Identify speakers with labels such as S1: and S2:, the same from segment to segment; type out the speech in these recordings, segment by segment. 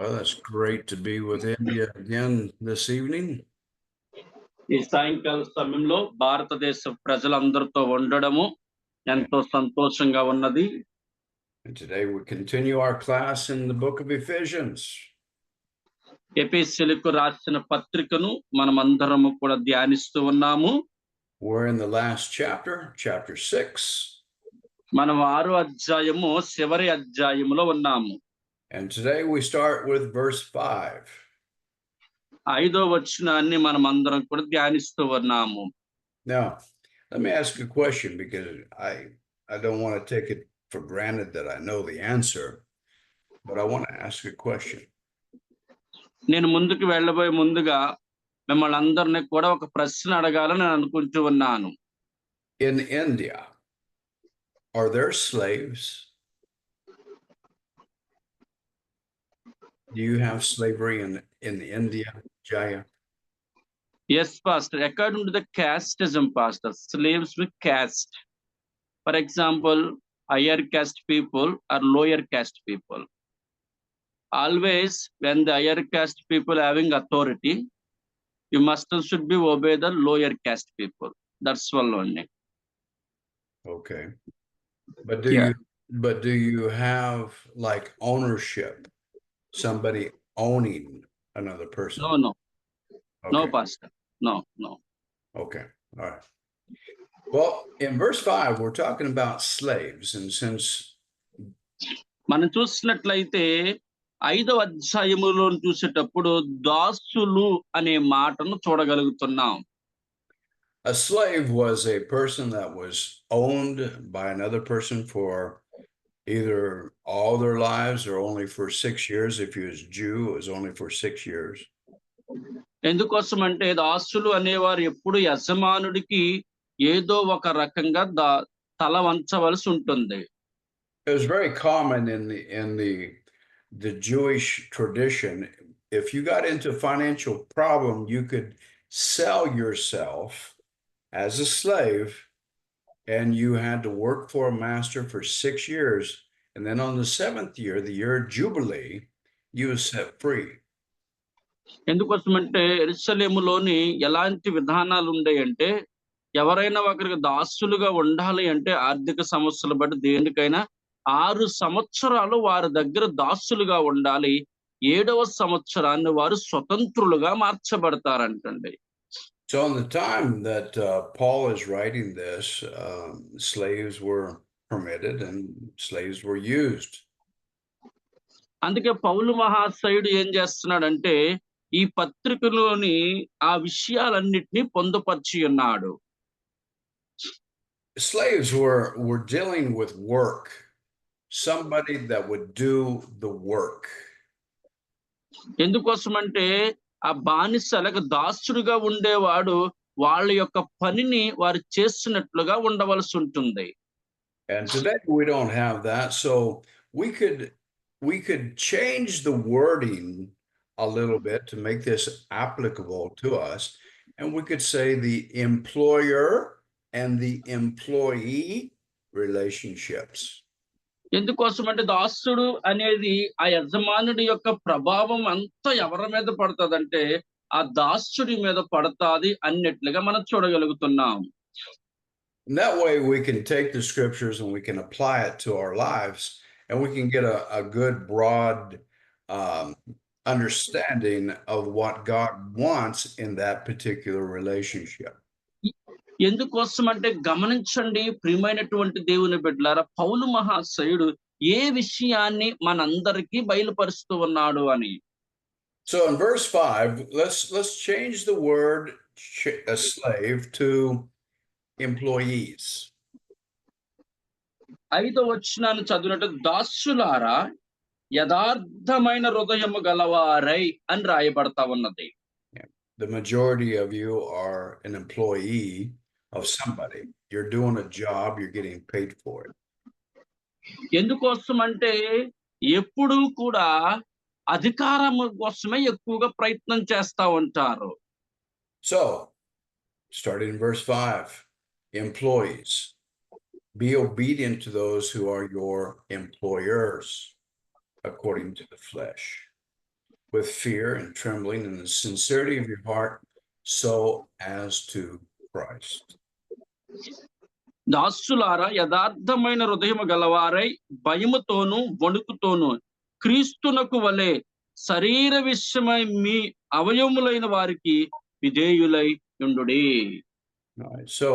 S1: Well, it's great to be with India again this evening.
S2: ఈ సాయంకాల సమయంలో భారతదేశ ప్రజలందరితో ఉండడము ఎంతో సంతోషంగా ఉన్నది.
S1: And today we continue our class in the book of Ephesians.
S2: ఎఫెసీయులకు రాసిన పత్రికను మనమందరము కూడా ధ్యానిస్తూ ఉన్నాము.
S1: We're in the last chapter, chapter 6.
S2: మనం 6వ అధ్యాయము చివరి అధ్యాయములో ఉన్నాము.
S1: And today we start with verse 5.
S2: 5వ వచనాన్ని మనమందరం కూడా ధ్యానిస్తూ ఉన్నాము.
S1: Now, let me ask you a question because I don't want to take it for granted that I know the answer, but I want to ask a question.
S2: నేను ముందుకు వెళ్ళబోయే ముందుగా మిమ్మల్ని అందరినీ కూడా ఒక ప్రశ్న అడగాలని నేను అనుకుంటూ ఉన్నాను.
S1: In India, are there slaves? Do you have slavery in India, Jaya?
S2: Yes, Pastor. According to the casteism, Pastor, slaves with caste. For example, higher caste people or lower caste people. Always, when the higher caste people having authority, you should be obey the lower caste people. That's all only.
S1: Okay, but do you have like ownership? Somebody owning another person?
S2: No.
S1: Okay.
S2: No, Pastor. No.
S1: Okay, all right. Well, in verse 5, we're talking about slaves, and since
S2: మనం చూసినట్లయితే 5వ అధ్యాయములో చూసేటప్పుడు దాసులు అనే మాటను చూడగలుగుతున్నాం.
S1: a slave was a person that was owned by another person for either all their lives or only for 6 years. If he was Jew, it was only for 6 years.
S2: ఎందుకోసం అంటే దాసులు అనేవారు ఎప్పుడు యజమానుడికి ఏదో ఒక రకంగా తల వంచవలసి ఉంటుంది.
S1: It was very common in the Jewish tradition. If you got into financial problem, you could sell yourself as a slave, and you had to work for a master for 6 years. And then on the 7th year, the year of Jubilee, you was set free.
S2: ఎందుకోసమంటే యెరూషలేములోని ఎలాంటి విధానాలు ఉండేయంటే ఎవరైనా ఒకరికి దాసులుగా ఉండాలి అంటే ఆర్థిక సమస్యలు బట్టి దేనికైనా 6 సంవత్సరాలు వారి దగ్గర దాసులుగా ఉండాలి. 7వ సంవత్సరాన్ని వారు స్వతంత్రులుగా మార్చబడతారంటండి.
S1: So in the time that Paul is writing this, slaves were permitted and slaves were used.
S2: అందుకే పౌలు మహాశయుడు ఏం చేస్తున్నాడంటే ఈ పత్రికలోని ఆ విషయాలన్నిటినీ పొందుపరిచి ఉన్నాడు.
S1: Slaves were dealing with work, somebody that would do the work.
S2: ఎందుకోసమంటే ఆ బానిసలకు దాసుడుగా ఉండేవాడు వాళ్ళ యొక్క పనిని వారు చేస్తున్నట్లుగా ఉండవలసి ఉంటుంది.
S1: And today we don't have that, so we could change the wording a little bit to make this applicable to us, and we could say the employer and the employee relationships.
S2: ఎందుకోసమంటే దాసుడు అనేది ఆ యజమానుడి యొక్క ప్రభావం అంతా ఎవరి మీద పడుతుందంటే ఆ దాసుడి మీద పడతాది అన్నట్లుగా మనం చూడగలుగుతున్నాం.
S1: And that way we can take the scriptures and we can apply it to our lives, and we can get a good broad understanding of what God wants in that particular relationship.
S2: ఎందుకోసం అంటే గమనించండి ప్రియమైనటువంటి దేవుని బిడ్డలారా, పౌలు మహాశయుడు ఏ విషయాన్ని మనందరికీ బయలుపరుస్తూ ఉన్నాడు అని.
S1: So in verse 5, let's change the word a slave to employees.
S2: 5వ వచనాన్ని చదివినట్టు దాసులారా యథార్థమైన హృదయము గలవారై అని రాయబడతా ఉన్నది.
S1: The majority of you are an employee of somebody. You're doing a job, you're getting paid for it.
S2: ఎందుకోసం అంటే ఎప్పుడూ కూడా అధికారం కోసమే ఎక్కువగా ప్రయత్నం చేస్తా ఉంటారు.
S1: So, starting in verse 5, employees, be obedient to those who are your employers according to the flesh. with fear and trembling in the sincerity of your heart, so as to Christ.
S2: దాసులారా యథార్థమైన హృదయము గలవారై భయముతోను వణుకుతోను క్రీస్తునకు వలె శరీర విషయమై మీ అవయములైన వారికి విధేయులై ఉండుడి.
S1: All right, so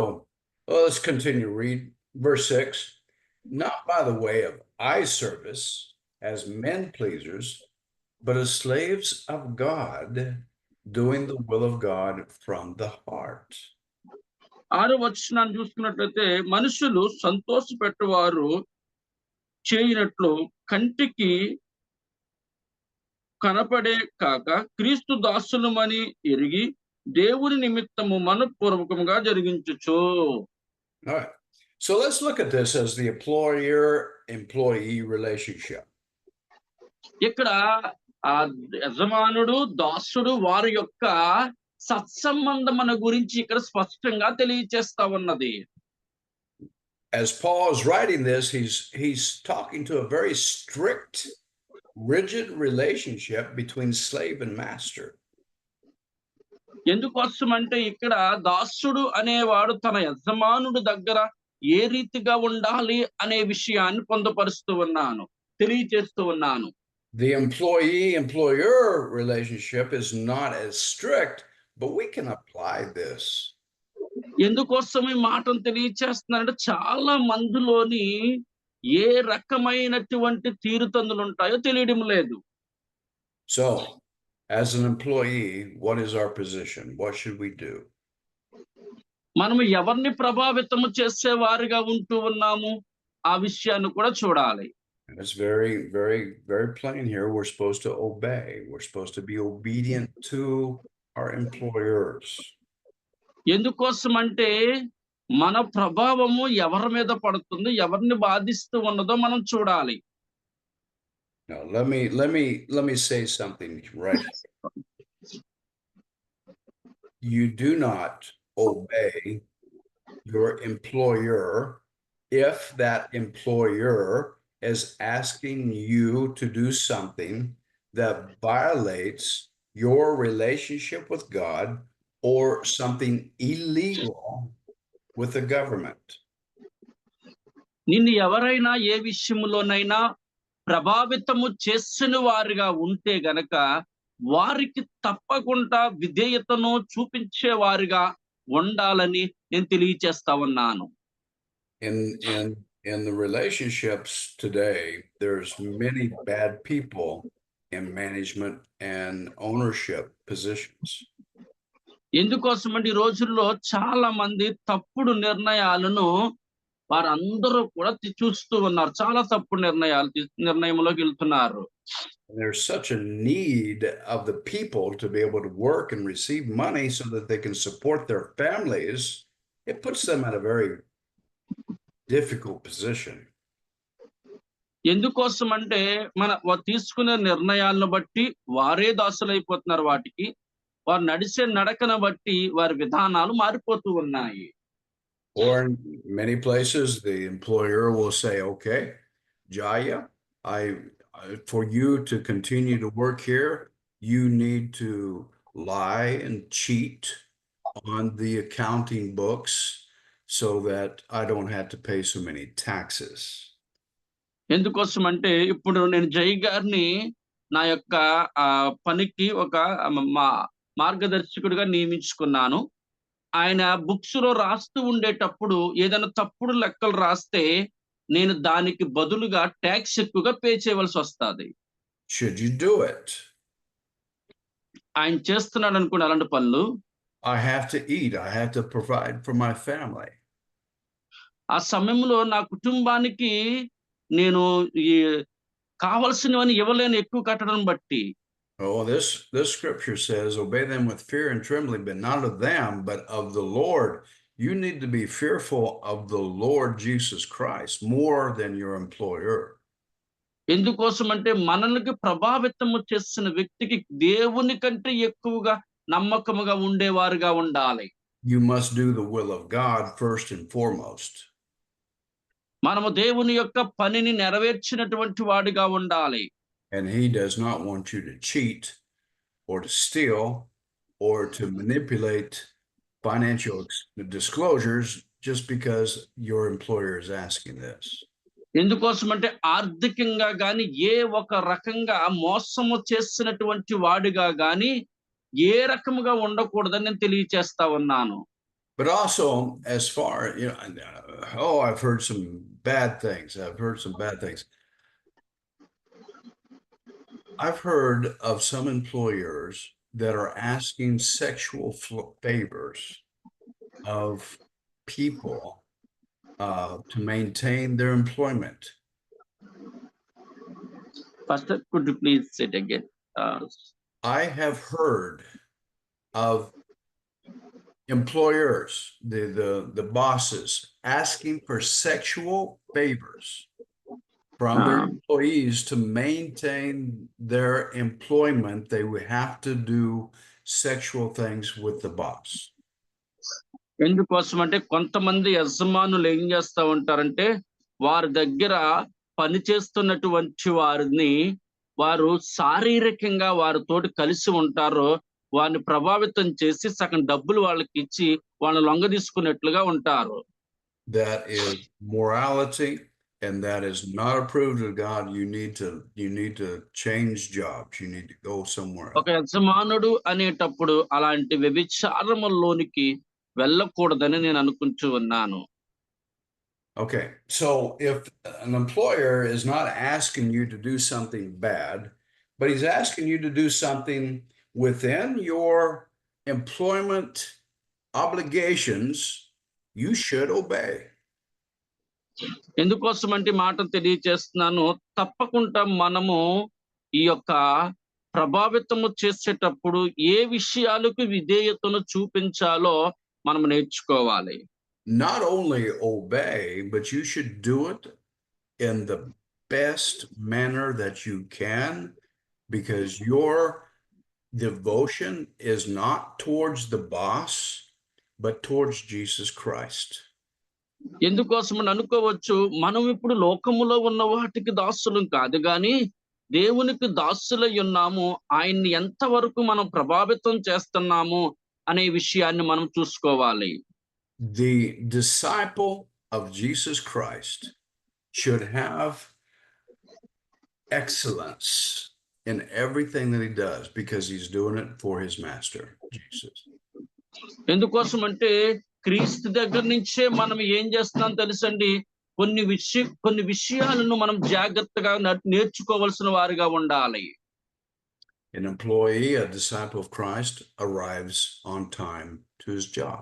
S1: let's continue. Read verse 6. Not by the way of eye service as men pleasers, but as slaves of God, doing the will of God from the heart.
S2: 6వ వచనాన్ని చూసుకున్నట్లయితే మనుషులు సంతోష పెట్టువారు చేయనట్లు కంటికి కనపడే కాక క్రీస్తు దాసులమని ఎరిగి దేవుని నిమిత్తము మనపూర్వకముగా జరిగించుచు.
S1: All right. So let's look at this as the employer-employee relationship.
S2: ఇక్కడ ఆ యజమానుడు దాసుడు వారి యొక్క సత్సంబంధం గురించి ఇక్కడ స్పష్టంగా తెలియచేస్తా ఉన్నది.
S1: As Paul is writing this, he's talking to a very strict, rigid relationship between slave and master.
S2: ఎందుకోసం అంటే ఇక్కడ దాసుడు అనేవాడు తన యజమానుడు దగ్గర ఏ రీతిగా ఉండాలి అనే విషయాన్ని తెలియచేస్తూ ఉన్నాను.
S1: The employee-employer relationship is not as strict, but we can apply this.
S2: ఎందుకోసం ఈ మాటను తెలియచేస్తున్నారంటే చాలా మందిలోని ఏ రకమైనటువంటి తీరుతందులు ఉంటాయో తెలియడం లేదు.
S1: So, as an employee, what is our position? What should we do?
S2: మనము ఎవరిని ప్రభావితము చేసేవారిగా ఉంటూ ఉన్నాము ఆ విషయాన్ని కూడా చూడాలి.
S1: And it's very, very, very plain here. We're supposed to obey. We're supposed to be obedient to our employers.
S2: ఎందుకోసం అంటే మన ప్రభావము ఎవరి మీద పడుతుందో ఎవరిని బాధిస్తూ ఉన్నదో మనం చూడాలి.
S1: Now, let me say something right. You do not obey your employer if that employer is asking you to do something that violates your relationship with God or something illegal with the government.
S2: నిన్ను ఎవరైనా ఏ విషయంలోనైనా ప్రభావితము చేసిన వారిగా ఉంటే గనక వారికి తప్పకుండా విధేయతను చూపించే వారిగా ఉండాలని నేను తెలియచేస్తా ఉన్నాను.
S1: In the relationships today, there's many bad people in management and ownership positions.
S2: ఎందుకోసమంటే ఈ రోజుల్లో చాలా మంది తప్పుడు నిర్ణయాలను వారందరూ కూడా చూస్తూ ఉన్నారు. చాలా తప్పుడు నిర్ణయంలోకి వెళ్తున్నారు.
S1: There's such a need of the people to be able to work and receive money so that they can support their families. It puts them at a very difficult position.
S2: ఎందుకోసం అంటే వారు తీసుకునే నిర్ణయాలను బట్టి వారే దాసులైపోతున్నారు వాటికి. వారు నడిచే నడకను బట్టి వారి విధానాలు మారిపోతూ ఉన్నాయి.
S1: Or in many places, the employer will say, okay, Jaya, for you to continue to work here, you need to lie and cheat on the accounting books so that I don't have to pay so many taxes.
S2: ఎందుకోసం అంటే ఇప్పుడు నేను జై గారిని నా యొక్క పనికి ఒక మార్గదర్శకుడిగా నియమించుకున్నాను. ఆయన బుక్స్ లో రాస్తూ ఉండేటప్పుడు ఏదైనా తప్పుడు లెక్కలు రాస్తే నేను దానికి బదులుగా ట్యాక్స్ ఎక్కువగా పే చేయవలసి వస్తుంది.
S1: Should you do it?
S2: ఆయన చేస్తున్నాడు అనుకోండి అలాంటి పనులు.
S1: I have to eat. I have to provide for my family.
S2: ఆ సమయంలో నా కుటుంబానికి నేను కావలసినవని ఇవ్వలేని ఎక్కువ కట్టడం బట్టి.
S1: Oh, this scripture says, obey them with fear and trembling, but not of them, but of the Lord. You need to be fearful of the Lord Jesus Christ more than your employer.
S2: ఎందుకోసం అంటే మనల్ని ప్రభావితము చేసిన వ్యక్తికి దేవుని కంటే ఎక్కువగా నమ్మకముగా ఉండేవారుగా ఉండాలి.
S1: You must do the will of God first and foremost.
S2: మనము దేవుని యొక్క పనిని నెరవేర్చినటువంటి వాడిగా ఉండాలి.
S1: And he does not want you to cheat or to steal or to manipulate financial disclosures just because your employer is asking this.
S2: ఎందుకోసం అంటే ఆర్థికంగా గాని ఏ ఒక రకంగా మోసము చేసినటువంటి వాడిగా గాని ఏ రకముగా ఉండకూడదని నేను తెలియచేస్తా ఉన్నాను.
S1: But also, as far, I've heard some bad things. I've heard of some employers that are asking sexual favors of people to maintain their employment.
S2: Pastor, could you please say it again?
S1: I have heard of employers, the bosses, asking for sexual favors from their employees to maintain their employment. They would have to do sexual things with the boss.
S2: ఎందుకోసం అంటే కొంతమంది యజమానులు ఏం చేస్తా ఉంటారంటే వారి దగ్గర పనిచేస్తున్నటువంటి వారిని వారు శారీరకంగా వారితోటి కలిసి ఉంటారో వారిని ప్రభావితం చేసి సగం డబ్బులు వాళ్ళకి ఇచ్చి వాళ్ళని లొంగ తీసుకున్నట్లుగా ఉంటారు.
S1: That is morality, and that is not approved of God. You need to change jobs. You need to go somewhere else.
S2: ఒక యజమానుడు అనేటప్పుడు అలాంటి వ్యభిచారములోనికి వెళ్ళకూడదని నేను అనుకుంటూ ఉన్నాను.
S1: Okay, so if an employer is not asking you to do something bad, but he's asking you to do something within your employment obligations, you should obey.
S2: ఎందుకోసం అంటే మాట తెలియజేస్తున్నాను, తప్పకుండా మనము ఈ యొక్క ప్రభావితము చేసేటప్పుడు ఏ విషయాలకు విధేయతను చూపించాలో మనం నేర్చుకోవాలి.
S1: Not only obey, but you should do it in the best manner that you can, because your devotion is not towards the boss, but towards Jesus Christ.
S2: ఎందుకోసం అని అనుకోవచ్చు, మనం ఇప్పుడు లోకములో ఉన్న వాటికి దాసులం కాదు గాని దేవునికి దాసులై ఉన్నాము. ఆయన్ని ఎంతవరకు మనం ప్రభావితం చేస్తున్నాము అనే విషయాన్ని మనం చూసుకోవాలి.
S1: The disciple of Jesus Christ should have excellence in everything that he does because he's doing it for his master, Jesus.
S2: ఎందుకోసం అంటే క్రీస్తు దగ్గర నుంచే మనం ఏం చేస్తున్నాం తెలుసండి, కొన్ని విషయాలను మనం జాగ్రత్తగా నేర్చుకోవాల్సిన వారిగా ఉండాలి.
S1: An employee, a disciple of Christ, arrives on time to his job.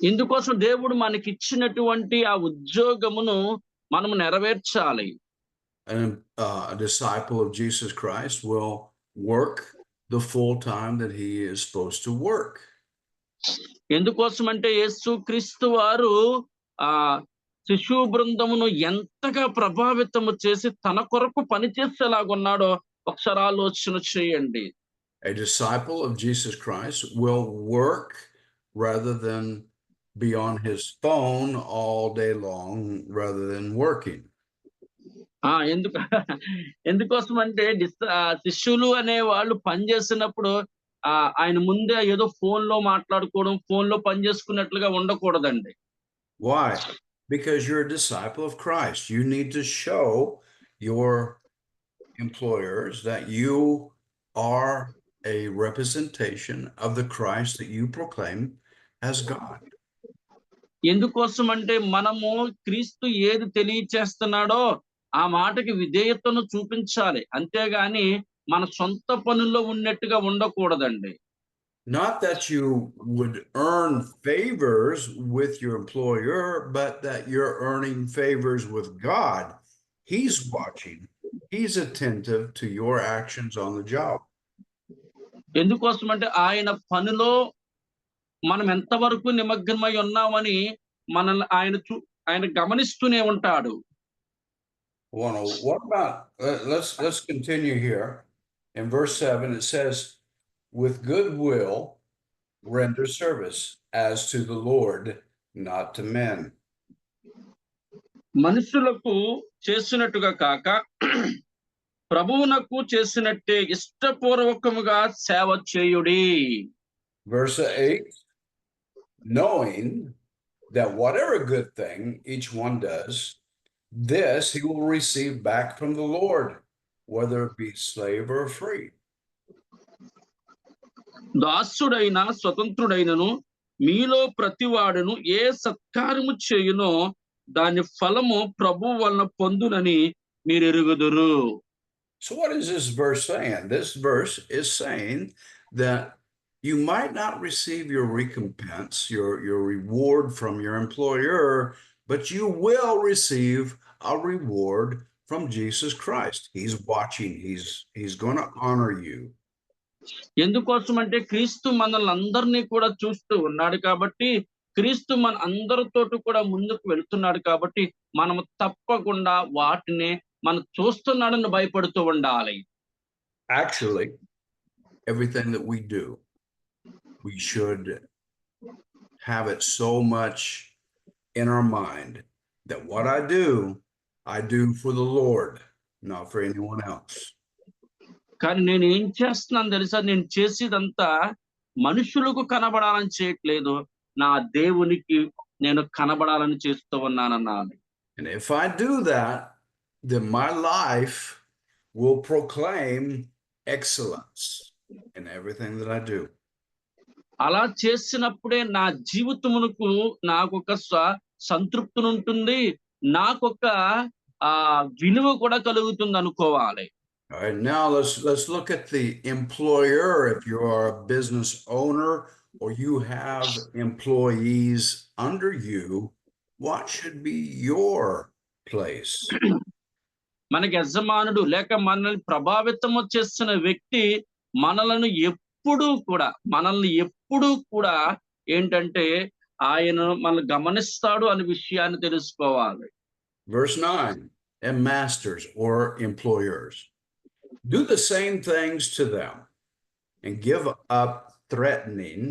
S2: ఇందుకోసం దేవుడు మనకి ఇచ్చినటువంటి ఆ ఉద్యోగమును మనం నెరవేర్చాలి.
S1: A disciple of Jesus Christ will work the full time that he is supposed to work.
S2: ఎందుకోసం అంటే యేసుక్రీస్తు వారు ఆ శిశు బృందమును ఎంతగా ప్రభావితము చేసి తన కొరకు పనిచేసేలాగున్నాడో ఒకసారి ఆలోచన చేయండి.
S1: A disciple of Jesus Christ will work rather than be on his phone all day long rather than working.
S2: ఎందుకోసం అంటే శిష్యులు అనే వాళ్ళు పనిచేసినప్పుడు ఆయన ముందే ఏదో ఫోన్ లో మాట్లాడుకోవడం, ఫోన్ లో పని చేసుకున్నట్లుగా ఉండకూడదండి.
S1: Why? Because you're a disciple of Christ. You need to show your employers that you are a representation of the Christ that you proclaim as God.
S2: ఎందుకోసం అంటే మనము క్రీస్తు ఏది తెలియచేస్తున్నాడో ఆ మాటకి విధేయతను చూపించాలి, అంతేగాని మన సొంత పనుల్లో ఉన్నట్టుగా ఉండకూడదండి.
S1: Not that you would earn favors with your employer, but that you're earning favors with God. He's watching. He's attentive to your actions on the job.
S2: ఎందుకోసం అంటే ఆయన పనిలో మనం ఎంతవరకు నిమగ్నమై ఉన్నామని మనల్ని ఆయన గమనిస్తూనే ఉంటాడు.
S1: What about let's continue here. In verse 7 it says, with good will render service as to the Lord, not to men.
S2: మనుషులకు చేసినట్టుగా కాక ప్రభువునకు చేసినట్టే ఇష్టపూర్వకముగా సేవ చేయుడి.
S1: Verse 8, knowing that whatever good thing each one does, this he will receive back from the Lord, whether it be slave or free.
S2: దాసుడైన స్వతంత్రుడైనను మీలో ప్రతివాడును ఏ సత్కార్యము చేయునో దాని ఫలము ప్రభువు వలన పొందునని మీరు ఎరుగుదురు.
S1: So what is this verse saying? This verse is saying that you might not receive your recompense, your reward from your employer, but you will receive a reward from Jesus Christ. He's watching. He's going to honor you.
S2: ఎందుకోసం అంటే క్రీస్తు మనల్ని అందరినీ కూడా చూస్తూ ఉన్నాడు కాబట్టి, క్రీస్తు మన అందరితోటి కూడా ముందుకు వెళ్తున్నాడు కాబట్టి, మనము తప్పకుండా వాటిని మనం చూస్తున్నాడని భయపడుతూ ఉండాలి.
S1: Actually, everything that we do, we should have it so much in our mind that what I do for the Lord, not for anyone else.
S2: కానీ నేను ఏం చేస్తున్నాను తెలుసా? నేను చేసేదంతా మనుషులకు కనబడాలని చేయట్లేదు, నా దేవునికి నేను కనబడాలని చేస్తూ ఉన్నానన్నాను.
S1: And if I do that, then my life will proclaim excellence in everything that I do.
S2: అలా చేసినప్పుడే నా జీవితమునకు నాకొక సంతృప్తి ఉంటుంది, నాకొక విలువ కూడా కలుగుతుంది అనుకోవాలి.
S1: All right, now let's look at the employer. If you are a business owner or you have employees under you, what should be your place?
S2: మనకి యజమానుడు లేక మనల్ని ప్రభావితము చేస్తున్న వ్యక్తి మనల్ని ఎప్పుడూ కూడా ఏంటంటే ఆయన మనల్ని గమనిస్తాడు అనే విషయాన్ని తెలుసుకోవాలి.
S1: Verse 9, and masters or employers, do the same things to them and give up threatening,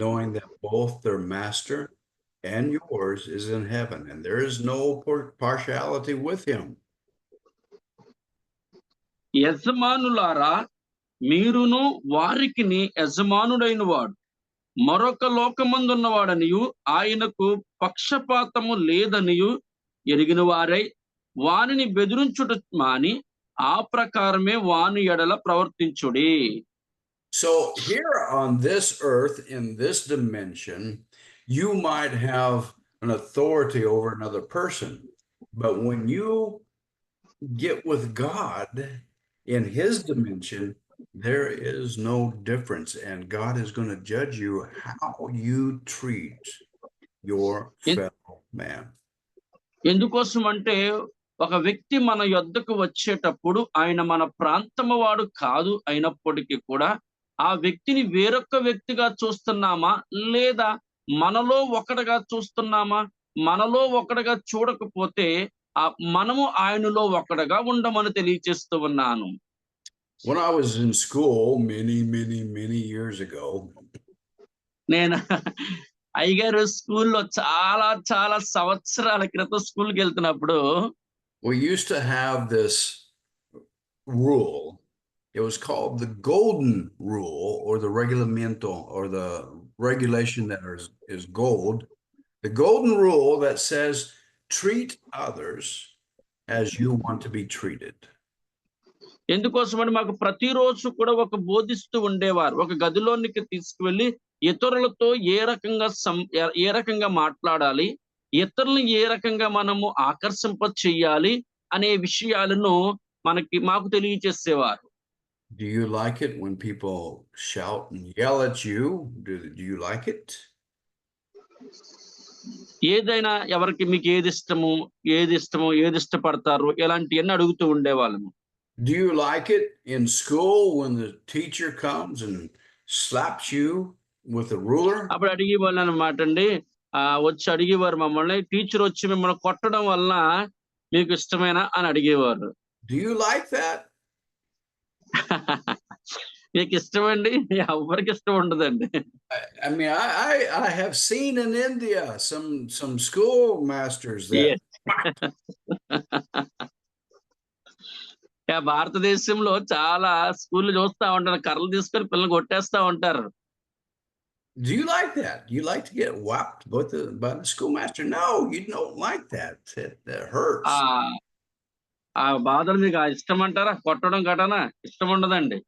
S1: knowing that both their master and yours is in heaven, and there is no partiality with him.
S2: యజమానులారా, మీరును వారికిని యజమానుడైన వాడు మరొక లోకమందున్నవాడనియు ఆయనకు పక్షపాతము లేదనియు ఎరిగిన వారై వానిని బెదిరించుట మాని ఆ ప్రకారమే వాని ఎడల ప్రవర్తించుడి.
S1: So here on this earth, in this dimension, you might have an authority over another person, but when you get with God in his dimension, there is no difference, and God is going to judge you how you treat your fellow man.
S2: ఎందుకోసం అంటే ఒక వ్యక్తి మన యొద్దకు వచ్చేటప్పుడు ఆయన మన ప్రాంతము వాడు కాదు అయినప్పటికీ కూడా ఆ వ్యక్తిని వేరొక వ్యక్తిగా చూస్తున్నామా లేదా మనలో ఒకటిగా చూస్తున్నామా? మనలో ఒకటిగా చూడకపోతే మనము ఆయనలో ఒకటిగా ఉండమని తెలియజేస్తూ ఉన్నాను.
S1: When I was in school many years ago,
S2: నేను అయ్యగారు స్కూల్లో చాలా సంవత్సరాల క్రితం స్కూల్కి వెళ్తున్నప్పుడు
S1: we used to have this rule. It was called the golden rule, or the reglamento, or the regulation that is gold. The golden rule that says treat others as you want to be treated.
S2: ఎందుకోసమని మాకు ప్రతిరోజు కూడా ఒక బోధిస్తూ ఉండేవారు. ఒక గదిలోనికి తీసుకువెళ్ళి ఇతరులతో ఏ రకంగా మాట్లాడాలి, ఇతరులను ఏ రకంగా మనము ఆకర్షింప చెయ్యాలి అనే విషయాలను మాకు తెలియజేసేవారు.
S1: Do you like it when people shout and yell at you? Do you like it?
S2: ఏదైనా ఎవరికి మీకు ఏది ఇష్టమో ఏది ఇష్టపడతారు ఇలాంటివన్నీ అడుగుతూ ఉండేవాళ్ళము.
S1: Do you like it in school when the teacher comes and slaps you with a ruler?
S2: అప్పుడు అడిగేవాళ్ళు అన్నమాట అండి. వచ్చి అడిగేవారు మమ్మల్ని, టీచర్ వచ్చి మిమ్మల్ని కొట్టడం వల్ల మీకు ఇష్టమేనా అని అడిగేవారు.
S1: Do you like that?
S2: మీకు ఇష్టమండి? ఎవరికి ఇష్టం ఉండదండి.
S1: I mean, I have seen in India some school masters that.
S2: Yes. భారతదేశంలో చాలా స్కూల్‌లు చూస్తా ఉంటాను. కర్రలు తీసుకొని పిల్లల్ని కొట్టేస్తా ఉంటారు.
S1: Do you like that? You like to get whacked by the schoolmaster? No, you don't like that. That hurts.
S2: ఆ! ఆ బాధలు మీకు ఇష్టమంటారా? కొట్టడం గటనా? ఇష్టముండదండి.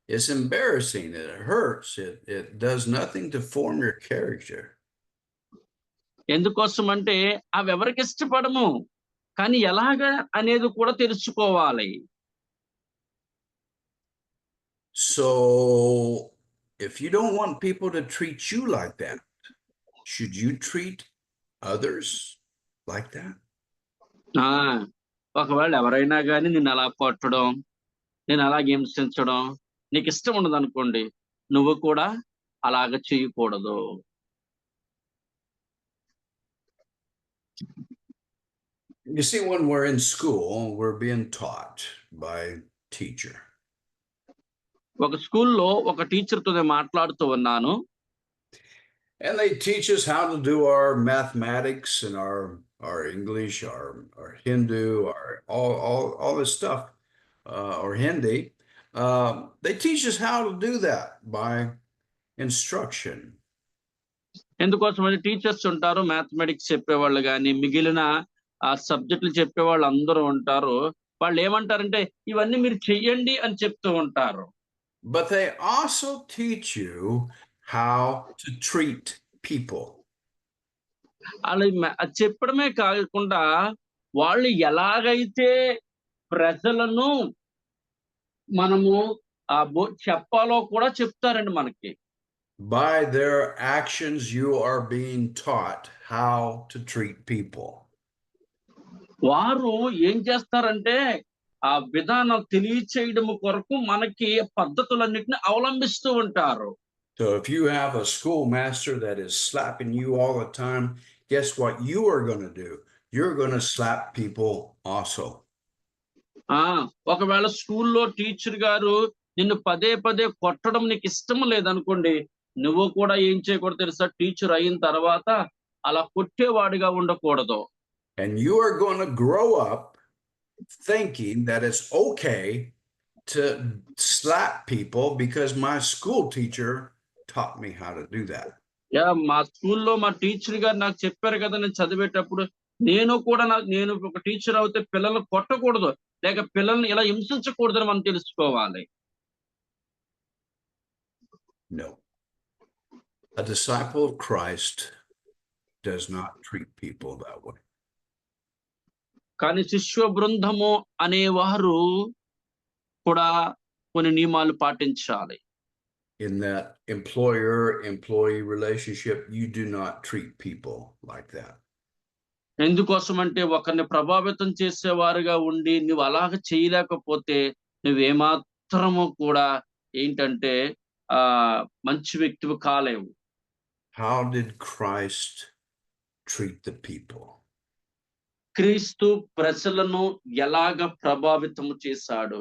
S1: It's embarrassing. It hurts. It does nothing to form your character.
S2: ఎందుకోసమంటే అవెవరికి ఇష్టపడము. కానీ ఎలాగా అనేది కూడా తెలుసుకోవాలి.
S1: So if you don't want people to treat you like that, should you treat others like that?
S2: ఆ! ఒకవేళ ఎవరైనా గాని నిన్నలా కొట్టడం, నిన్నలాగ హింసించడం నీకిష్టం ఉండదనుకోండి. నువ్వు కూడా అలాగ చేయకూడదు.
S1: You see, when we're in school, we're being taught by teacher.
S2: ఒక స్కూల్‌లో ఒక టీచర్‌తో నేను మాట్లాడుతూ ఉన్నాను.
S1: And they teach us how to do our mathematics and our English, our Hindu, all this stuff, or Hindi. They teach us how to do that by instruction.
S2: ఎందుకోసమని teachers ఉంటారు. Mathematics చెప్పేవాళ్ళు గాని, మిగిలిన సబ్జెక్టులు చెప్పేవాళ్ళు అందరూ ఉంటారు. వాళ్ళేమంటారంటే, ఇవన్నీ మీరు చెయ్యండి అని చెప్తూ ఉంటారు.
S1: But they also teach you how to treat people.
S2: అది చెప్పడమే కాకుండా, వాళ్ళు ఎలాగైతే ప్రజలను మనము చెప్పాలో కూడా చెప్తారండి మనకి.
S1: By their actions, you are being taught how to treat people.
S2: వారు ఏం చేస్తారంటే, ఆ విధానం తెలియచేయడం కొరకు మనకి పద్ధతులన్నిటిని అవలంబిస్తూ ఉంటారు.
S1: So if you have a schoolmaster that is slapping you all the time, guess what you are going to do? You're going to slap people also.
S2: ఆ! ఒకవేళ స్కూల్‌లో టీచర్ గారు నిన్ను పదే పదే కొట్టడం నీకిష్టం లేదనుకోండి, నువ్వు కూడా ఏం చేయకూడదో తెలుసా? టీచర్ అయిన తర్వాత అలా కొట్టేవాడిగా ఉండకూడదు.
S1: And you are going to grow up thinking that it's okay to slap people because my school teacher taught me how to do that.
S2: మా స్కూల్‌లో మా టీచర్ గారు నాకు చెప్పారు కదా! నేను చదివేటప్పుడు నేను ఒక టీచర్ అవుతే పిల్లల్ని కొట్టకూడదు. లేక పిల్లల్ని ఇలా హింసించకూడదని మనం తెలుసుకోవాలి.
S1: No. A disciple of Christ does not treat people that way.
S2: కానీ శిష్య బృందము అనేవారు కూడా కొన్ని నియమాలు పాటించాలి.
S1: In that employer-employee relationship, you do not treat people like that.
S2: ఎందుకోసమంటే ఒకరిని ప్రభావితం చేసేవారుగా ఉండి నువ్వు అలాగ చేయలేకపోతే నువ్వేమాత్రము కూడా ఏంటంటే మంచి వ్యక్తివి కాలేవు.
S1: How did Christ treat the people?
S2: క్రీస్తు ప్రజలను ఎలాగ ప్రభావితము చేశాడు?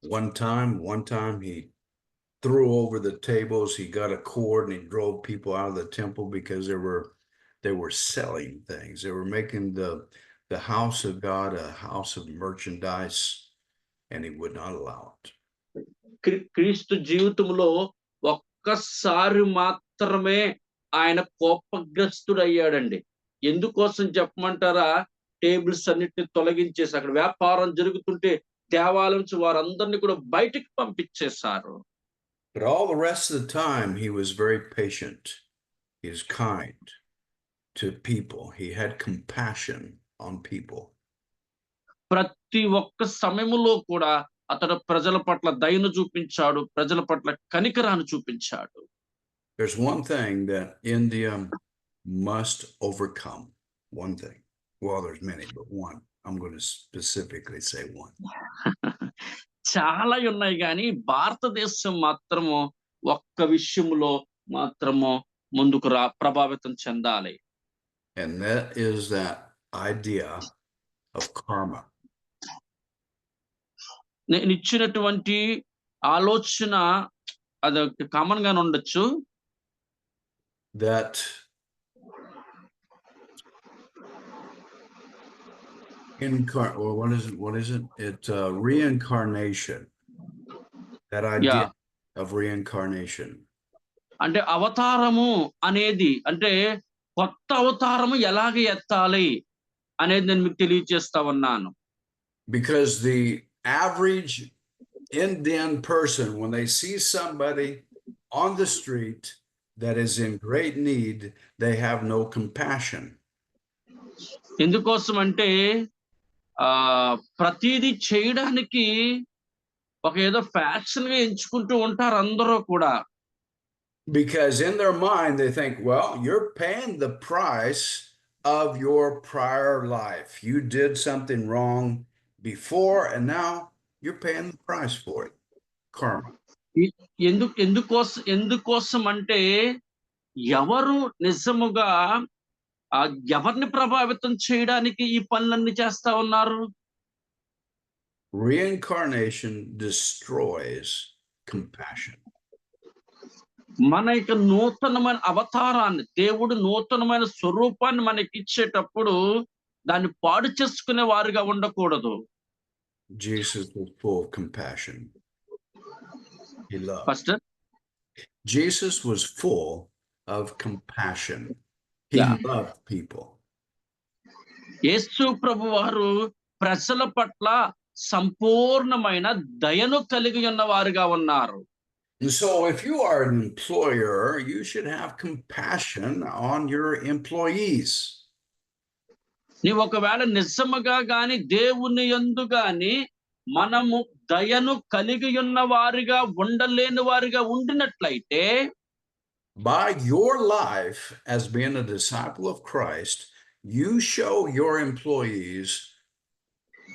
S1: One time he threw over the tables, he got a cord and he drove people out of the temple because they were selling things. They were making the house of God a house of merchandise, and he would not allow it.
S2: క్రీస్తు జీవితంలో ఒక్కసారి మాత్రమే ఆయన కోపగ్రస్తుడయ్యాడండి. ఎందుకోసం చెప్పమంటారా? Tables అన్నిటిని తొలగించేసి అక్కడ వ్యాపారం జరుగుతుంటే దేవాలయం నుంచి వారందరిని కూడా బయటికి పంపించేశారు.
S1: But all the rest of the time, he was very patient. He was kind to people. He had compassion on people.
S2: ప్రతి ఒక్క సమయములో కూడా అతడు ప్రజల పట్ల దయను చూపించాడు. ప్రజల పట్ల కనికరాన్ని చూపించాడు.
S1: There's one thing that India must overcome. One thing. Well, there's many, but one. I'm going to specifically say one.
S2: చాలా ఉన్నాయి గాని భారతదేశం మాత్రము ఒక్క విషయంలో మాత్రము ముందుకు ప్రభావితం చెందాలి.
S1: And that is that idea of karma.
S2: నేను ఇచ్చినటువంటి ఆలోచన అది కామన్ గానే ఉండొచ్చు.
S1: That Or what is it? It's reincarnation. That idea of reincarnation.
S2: అంటే అవతారము అనేది అంటే కొత్త అవతారము ఎలాగ ఎత్తాలి అనేది నేను మీకు తెలియజేస్తా ఉన్నాను.
S1: Because the average Indian person, when they see somebody on the street that is in great need, they have no compassion.
S2: ఎందుకోసం అంటే ప్రతిదీ చేయడానికి ఒక ఏదో ఫ్యాషన్ గా ఎంచుకుంటూ ఉంటారు అందరూ కూడా.
S1: Because in their mind they think, well, you're paying the price of your prior life. You did something wrong before and now you're paying the price for it. Karma.
S2: ఎందుకోసం అంటే ఎవరు నిజముగా ఎవరిని ప్రభావితం చేయడానికి ఈ పనులన్నీ చేస్తా ఉన్నారు?
S1: Reincarnation destroys compassion.
S2: మన యొక్క నూతనమైన అవతారాన్ని, దేవుడు నూతనమైన స్వరూపాన్ని మనకి ఇచ్చేటప్పుడు దాన్ని పాడు చేసుకునే వారిగా ఉండకూడదు.
S1: Jesus was full of compassion. He loved.
S2: Pastor?
S1: Jesus was full of compassion. He loved people.
S2: యేసు ప్రభు వారు ప్రజల పట్ల సంపూర్ణమైన దయను కలిగి ఉన్న వారుగా ఉన్నారు.
S1: And so if you are an employer, you should have compassion on your employees.
S2: నీవు ఒకవేళ నిజముగా గాని దేవుని యందు గాని మనము దయను కలిగి ఉన్న వారిగా ఉండలేని వారిగా ఉండినట్లయితే,
S1: by your life as being a disciple of Christ, you show your employees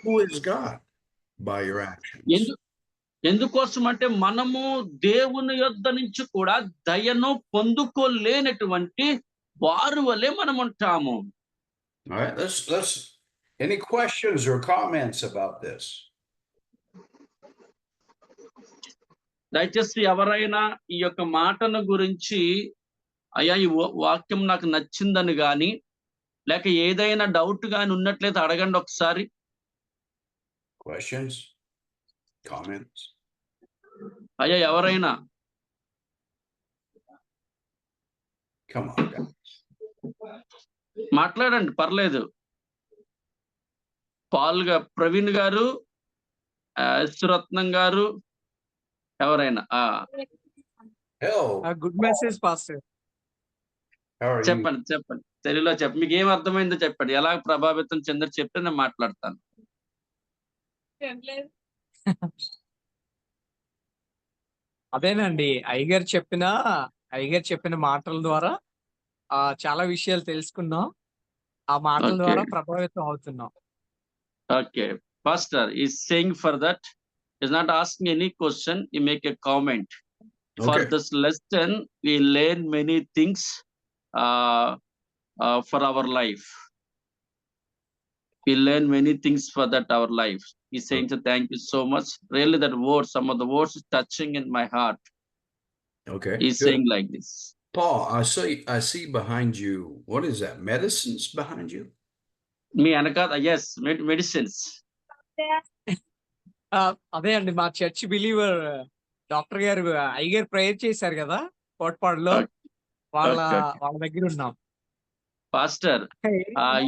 S1: who is God by your actions.
S2: ఎందుకోసం అంటే మనము దేవుని యొద్ద నుంచి కూడా దయను పొందుకోలేనటువంటి వారు వలె మనం ఉంటాము.
S1: All right, let's any questions or comments about this?
S2: దయచేసి ఎవరైనా ఈ యొక్క మాటను గురించి అయ్యా ఈ వాక్యం నాకు నచ్చిందని గాని లేక ఏదైనా డౌట్ గాని ఉన్నట్లయితే అడగండి ఒకసారి.
S1: Questions, comments?
S2: అయ్యా ఎవరైనా?
S1: Come on, guys.
S2: మాట్లాడండి, పర్లేదు. ప్రవీణ్ గారు, సురత్నం గారు, ఎవరైనా?
S3: Good message pastor.
S2: చెప్పండి తెలుగులో చెప్పండి, మీకు ఏం అర్థమైందో చెప్పండి, ఎలా ప్రభావితం చెందని చెప్తే నేను మాట్లాడతాను.
S3: అదేనండి, అయ్యగారు చెప్పిన మాటల ద్వారా చాలా విషయాలు తెలుసుకున్నాం. ఆ మాటల ద్వారా ప్రభావితం అవుతున్నాం.
S2: Okay, Pastor is saying for that, is not asking any question, you make a comment. Okay. For this lesson, we learn many things for our life. We learn many things for that our life. He's saying, so thank you so much. Really, that word, some of the words is touching in my heart.
S1: Okay.
S2: He's saying like this.
S1: Paul, I see behind you. What is that? Medicines behind you?
S2: Me anakada, yes, medicines.
S3: అదే అండి, మా church believer doctor గారు అయ్యగారు prayer చేశారు కదా కోట్పాడులో, వాళ్ళ దగ్గర ఉన్నాం.
S2: Pastor,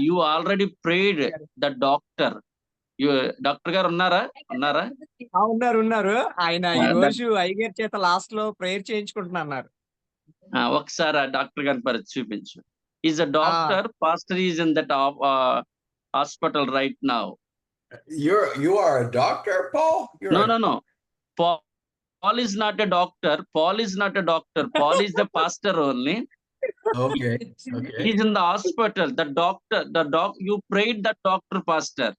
S2: you already prayed the doctor. Doctor గారు ఉన్నారా?
S3: ఉన్నారు. ఆయన ఈ రోజు అయ్యగారి చేత లాస్ట్ లో ప్రేయర్ చేయించుకుంటున్నారు.
S2: ఒకసారి డాక్టర్ గారిని పరిచయం చూపించు. Is a doctor. Pastor is in that hospital right now.
S1: You are a doctor, Paul?
S2: No. Paul is not a doctor. Paul is the pastor only.
S1: Okay.
S2: He's in the hospital. You prayed the doctor, Pastor.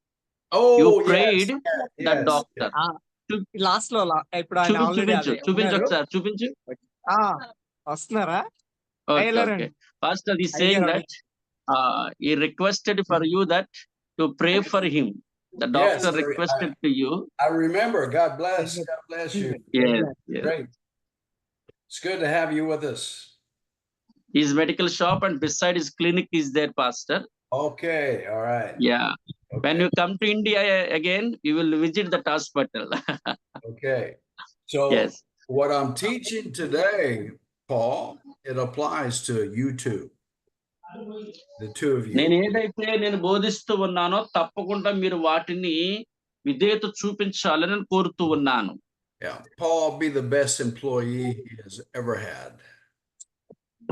S1: Oh,
S2: you prayed the
S1: yes.
S2: doctor.
S3: Last లో ఇప్పుడు ఆయన already
S2: చూపించు.
S3: వస్తున్నారా?
S2: Okay. Pastor is saying that he requested for you that to pray for him. The doctor requested to you.
S1: I remember. God bless you.
S2: Yes.
S1: Great. It's good to have you with us.
S2: His medical shop and beside his clinic is there, Pastor.
S1: Okay, all right.
S2: Yeah. When
S1: Okay,
S2: you come to India again, you will visit that hospital.
S1: okay. So
S2: Yes.
S1: what I'm teaching today, Paul, it applies to you two, the two of
S2: నేను
S1: you.
S2: ఏదైతే నేను బోధిస్తూ ఉన్నానో తప్పకుండా మీరు వాటిని విధేయత చూపించాలని నేను కోరుతూ ఉన్నాను.
S1: Yeah, Paul be the best employee he has ever had.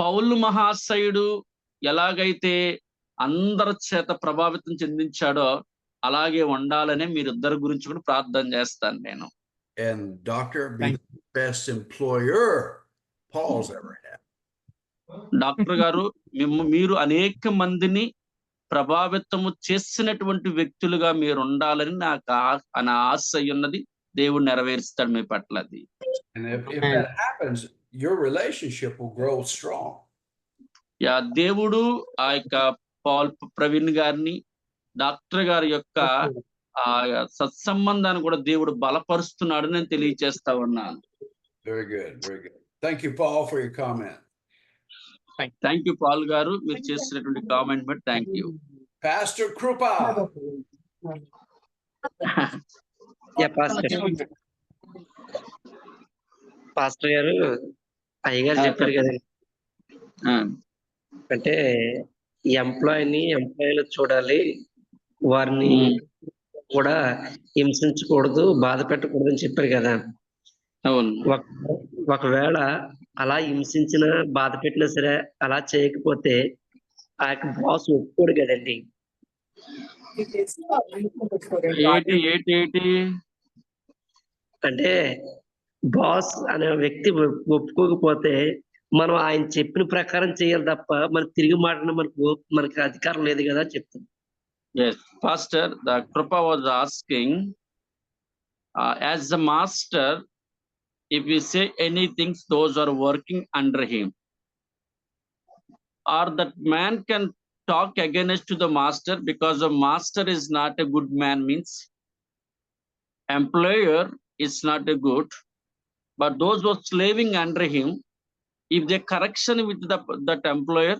S2: పౌలు మహాశయుడు ఎలాగైతే అందరి చేత ప్రభావితం చెందించాడో అలాగే ఉండాలని మీరిద్దరి గురించి కూడా ప్రార్థన చేస్తాను నేను.
S1: And Doctor, be
S3: Thank
S1: the best employer Paul's ever had.
S2: Doctor గారు మీరు అనేక మందిని ప్రభావితము చేసినటువంటి వ్యక్తులుగా మీరు ఉండాలని నా ఆశ ఉన్నది. దేవుడు నెరవేరుస్తాడు మీ పట్ల అది.
S1: And if that happens, your relationship will grow strong.
S2: Yeah దేవుడు ఆ యొక్క ప్రవీణ్ గారిని డాక్టర్ గారి యొక్క ఆ సత్సంబంధాన్ని కూడా దేవుడు బలపరుస్తున్నాడు నేను తెలియజేస్తా ఉన్నాను.
S1: Very good, very good. Thank you, Paul, for your comment.
S2: Thank you Paul garu, మీరు చేసినటువంటి comment but thank you.
S1: Pastor Krupa.
S4: Pastor garu అయ్యగారు చెప్పారు కదండి, అంటే ఎంప్లాయీలు చూడాలి, వారిని కూడా హింసించకూడదు, బాధ పెట్టకూడదు అని చెప్పారు కదా.
S2: అవును.
S4: ఒకవేళ అలా హింసించిన బాధ పెట్టినా సరే అలా చేయకపోతే ఆ యొక్క బాస్ ఒప్పుకోడు కదండి. అంటే బాస్ అనే వ్యక్తి ఒప్పుకోకపోతే మనం ఆయన చెప్పిన ప్రకారం చేయాలి తప్ప మనం తిరిగి మాట్లాడిన మనకి అధికారం లేదు కదా చెప్తాను.
S2: Yes, Pastor, the Krupa was asking, as the master, if we say anything, those are working under him, or that man can talk against to the master because the master is not a good man, means employer is not a good, but those who are slaving under him, if they correction with that employer.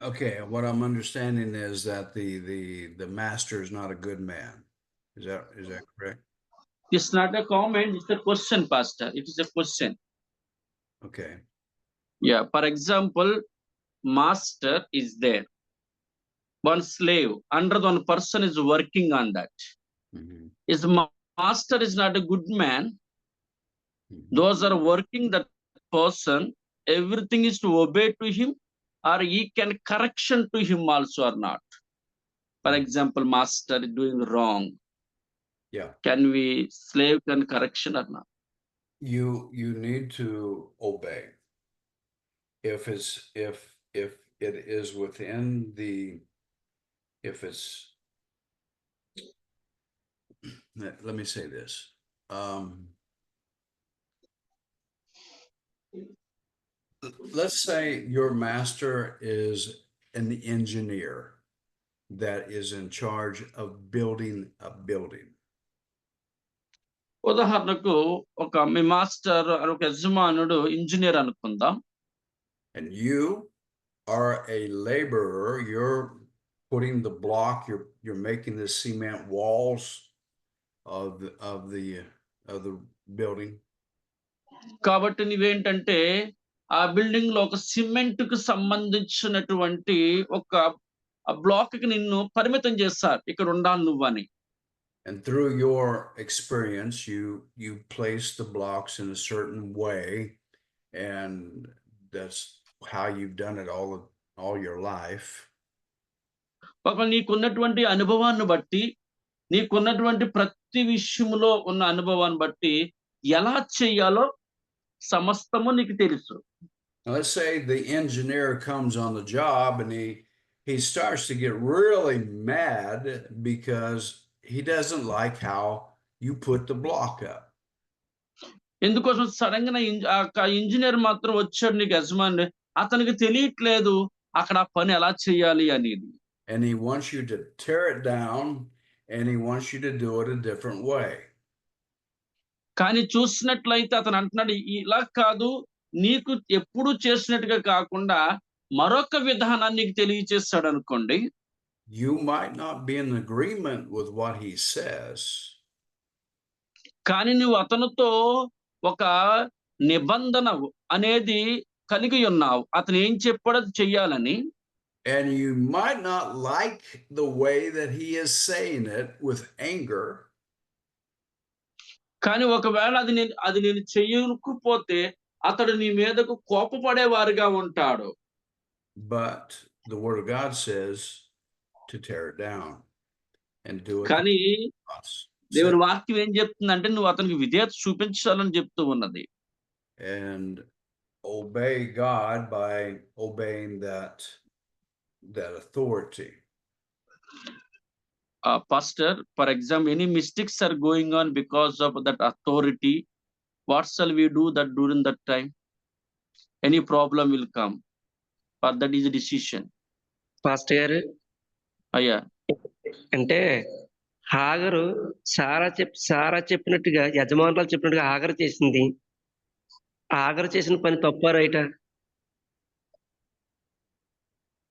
S1: Okay, what I'm understanding is that the master is not a good man. Is that correct?
S2: It's not a comment, it's a question, Pastor. It is a question.
S1: Okay.
S2: Yeah, for example, master is there. One slave, under one person is working on that.
S1: Mm-hmm.
S2: His master is not a good man.
S1: Mm-hmm.
S2: Those are working that person, everything is to obey to him, or he can correction to him also or not. For example, master is doing wrong.
S1: Yeah.
S2: Can we slave can correction or not?
S1: You need to obey. If it is within if it's let me say this. Let's say your master is an engineer that is in charge of building a building.
S2: ఉదాహరణకు మీ master ఒక యజమానుడు engineer అనుకుందాం.
S1: And you are a laborer. You're putting the block. You're making the cement walls of the building.
S2: కాబట్టి నువ్వేంటంటే ఆ building లో ఒక cement కు సంబంధించినటువంటి ఒక బ్లాక్ కి నిన్ను పరిమితం చేస్తారు, ఇక్కడ ఉండాలి నువ్వని.
S1: And through your experience, you place the blocks in a certain way, and that's how you've done it all your life.
S2: ఒక నీకున్నటువంటి అనుభవాన్ని బట్టి, నీకున్నటువంటి ప్రతి విషయంలో ఉన్న అనుభవాన్ని బట్టి ఎలా చేయాలో సమస్తము నీకు తెలుసు.
S1: Let's say the engineer comes on the job and he starts to get really mad because he doesn't like how you put the block up.
S2: ఎందుకోసం సడన్ గా ఇంజనీర్ మాత్రం వచ్చాడు నీకు యజమాని, అతనికి తెలియట్లేదు అక్కడ పని ఎలా చేయాలి అనేది.
S1: And he wants you to tear it down, and he wants you to do it a different way.
S2: కానీ చూసినట్లయితే అతను అంటున్నాడు, ఇలా కాదు, నీకు ఎప్పుడు చేసినట్టుగా కాకుండా మరొక విధానాన్ని నీకు తెలియచేస్తాడు అనుకోండి,
S1: you might not be in agreement with what he says,
S2: కానీ నువ్వు అతనితో ఒక నిబంధన అనేది కలిగి ఉన్నావు. అతను ఏం చెప్పాడో అది చెయ్యాలని.
S1: and you might not like the way that he is saying it with anger,
S2: కానీ ఒకవేళ అది నేను చెయ్యకపోతే అతడు నీ మీదకు కోపపడేవారుగా ఉంటాడు.
S1: but the word of God says to tear it down and do it.
S2: కానీ
S1: us.
S2: దేవుని వాక్యం ఏం చెప్తుందంటే నువ్వు అతనికి విధేయత చూపించాలని చెప్తూ ఉన్నది.
S1: And obey God by obeying that authority.
S2: Pastor, for example, any mistakes are going on because of that authority. What shall we do that during that time? Any problem will come, but that is a decision.
S4: Pastor గారు,
S2: అయ్యా,
S4: అంటే హాగరు సారా చెప్పినట్టుగా, యజమానురాలు చెప్పినట్టుగా హాగరు చేసింది. హాగరు చేసిన పని తప్ప రైటా?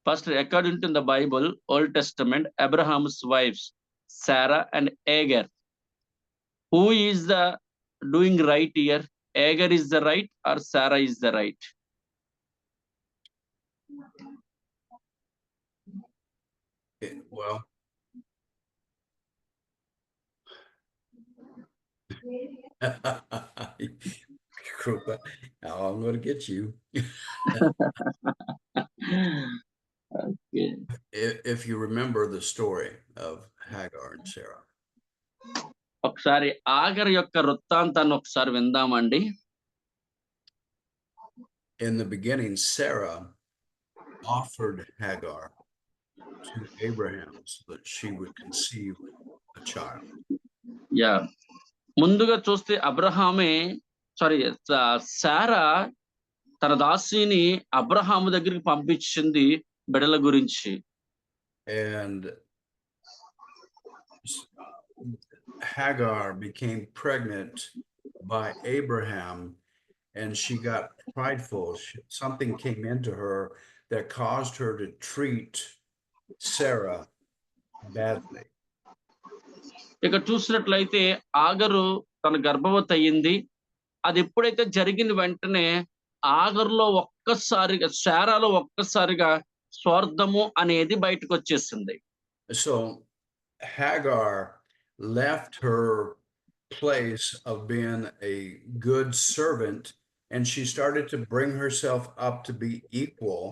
S2: Pastor, according to the Bible, Old Testament, Abraham's wives, Sarah and Agar. Who is the doing right here? Agar is the right or Sarah is the right?
S1: Well, now I'm going to get you.
S2: Okay.
S1: If you remember the story of Hagar and Sarah.
S2: ఒకసారి ఆగర్ యొక్క వృత్తాంతాన్ని ఒకసారి విందామండి.
S1: In the beginning, Sarah offered Hagar to Abraham so that she would conceive a child.
S2: Yeah, ముందుగా చూస్తే సారా తన దాసిని అబ్రహాము దగ్గరికి పంపించింది బిడ్డల గురించి.
S1: And Hagar became pregnant by Abraham, and she got prideful. Something came into her that caused her to treat Sarah badly.
S2: ఇక చూసినట్లయితే ఆగరు తన గర్భవతి అయ్యింది. అది ఎప్పుడైతే జరిగిన వెంటనే ఆగరులో శారాలో ఒక్కసారిగా స్వార్థము అనేది బయటకు వచ్చేసింది.
S1: So Hagar left her place of being a good servant, and she started to bring herself up to be equal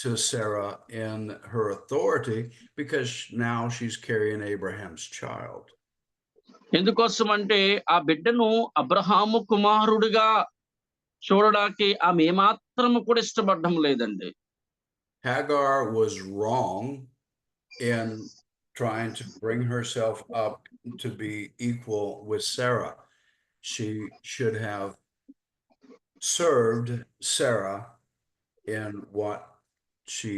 S1: to Sarah in her authority, because now she's carrying Abraham's child.
S2: ఎందుకోసం అంటే ఆ బిడ్డను అబ్రహాము కుమారుడిగా చూడడానికి ఆమె ఏమాత్రము కూడా ఇష్టపడడం లేదండి.
S1: Hagar was wrong in trying to bring herself up to be equal with Sarah. She should have served Sarah in what she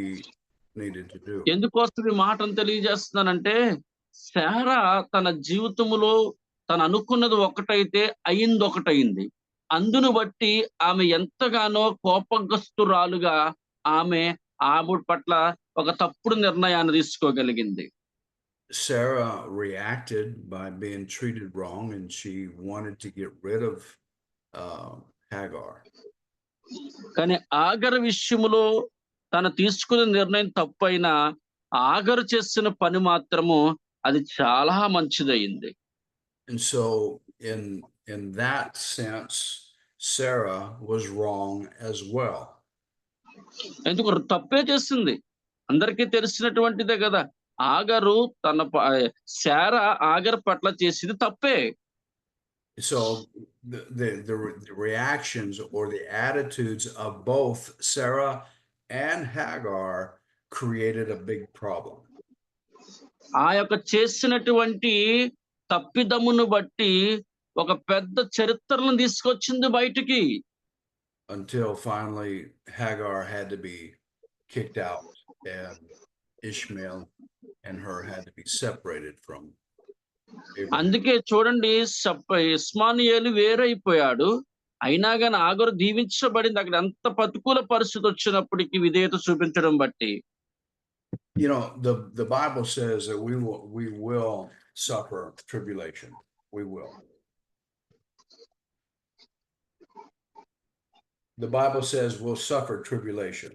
S1: needed to do.
S2: ఎందుకోసం ఈ మాటను తెలియజేస్తున్నానంటే శారా తన జీవితములో తను అనుకున్నది ఒకటైతే అయింది ఒకటైంది. అందును బట్టి ఆమె ఎంతగానో కోపగ్రస్తురాలుగా ఆమె పట్ల ఒక తప్పుడు నిర్ణయాన్ని తీసుకోగలిగింది.
S1: Sarah reacted by being treated wrong, and she wanted to get rid of Hagar.
S2: కానీ ఆగర్ విషయములో తను తీసుకున్న నిర్ణయం తప్పైనా ఆగరు చేసిన పని మాత్రము అది చాలా మంచిదయింది.
S1: And so in that sense, Sarah was wrong as well.
S2: ఎందుకు తప్పే చేసింది, అందరికీ తెలిసినటువంటిదే కదా. ఆగరు శారా ఆగర్ పట్ల చేసింది తప్పే.
S1: So the reactions or the attitudes of both Sarah and Hagar created a big problem.
S2: ఆ యొక్క చేసినటువంటి తప్పిదమును బట్టి ఒక పెద్ద చరిత్రను తీసుకొచ్చింది బయటికి.
S1: Until finally Hagar had to be kicked out, and Ishmael and her had to be separated from Abraham.
S2: అందుకే చూడండి, ఇస్మానియేలు వేరైపోయాడు, అయినా గాని ఆగరు దీవించబడింది అక్కడ ఎంత ప్రతికూల పరిస్థితి వచ్చినప్పటికీ విధేయత చూపించడం బట్టి.
S1: You know, the Bible says that we will suffer tribulation. We will. The Bible says we'll suffer tribulation.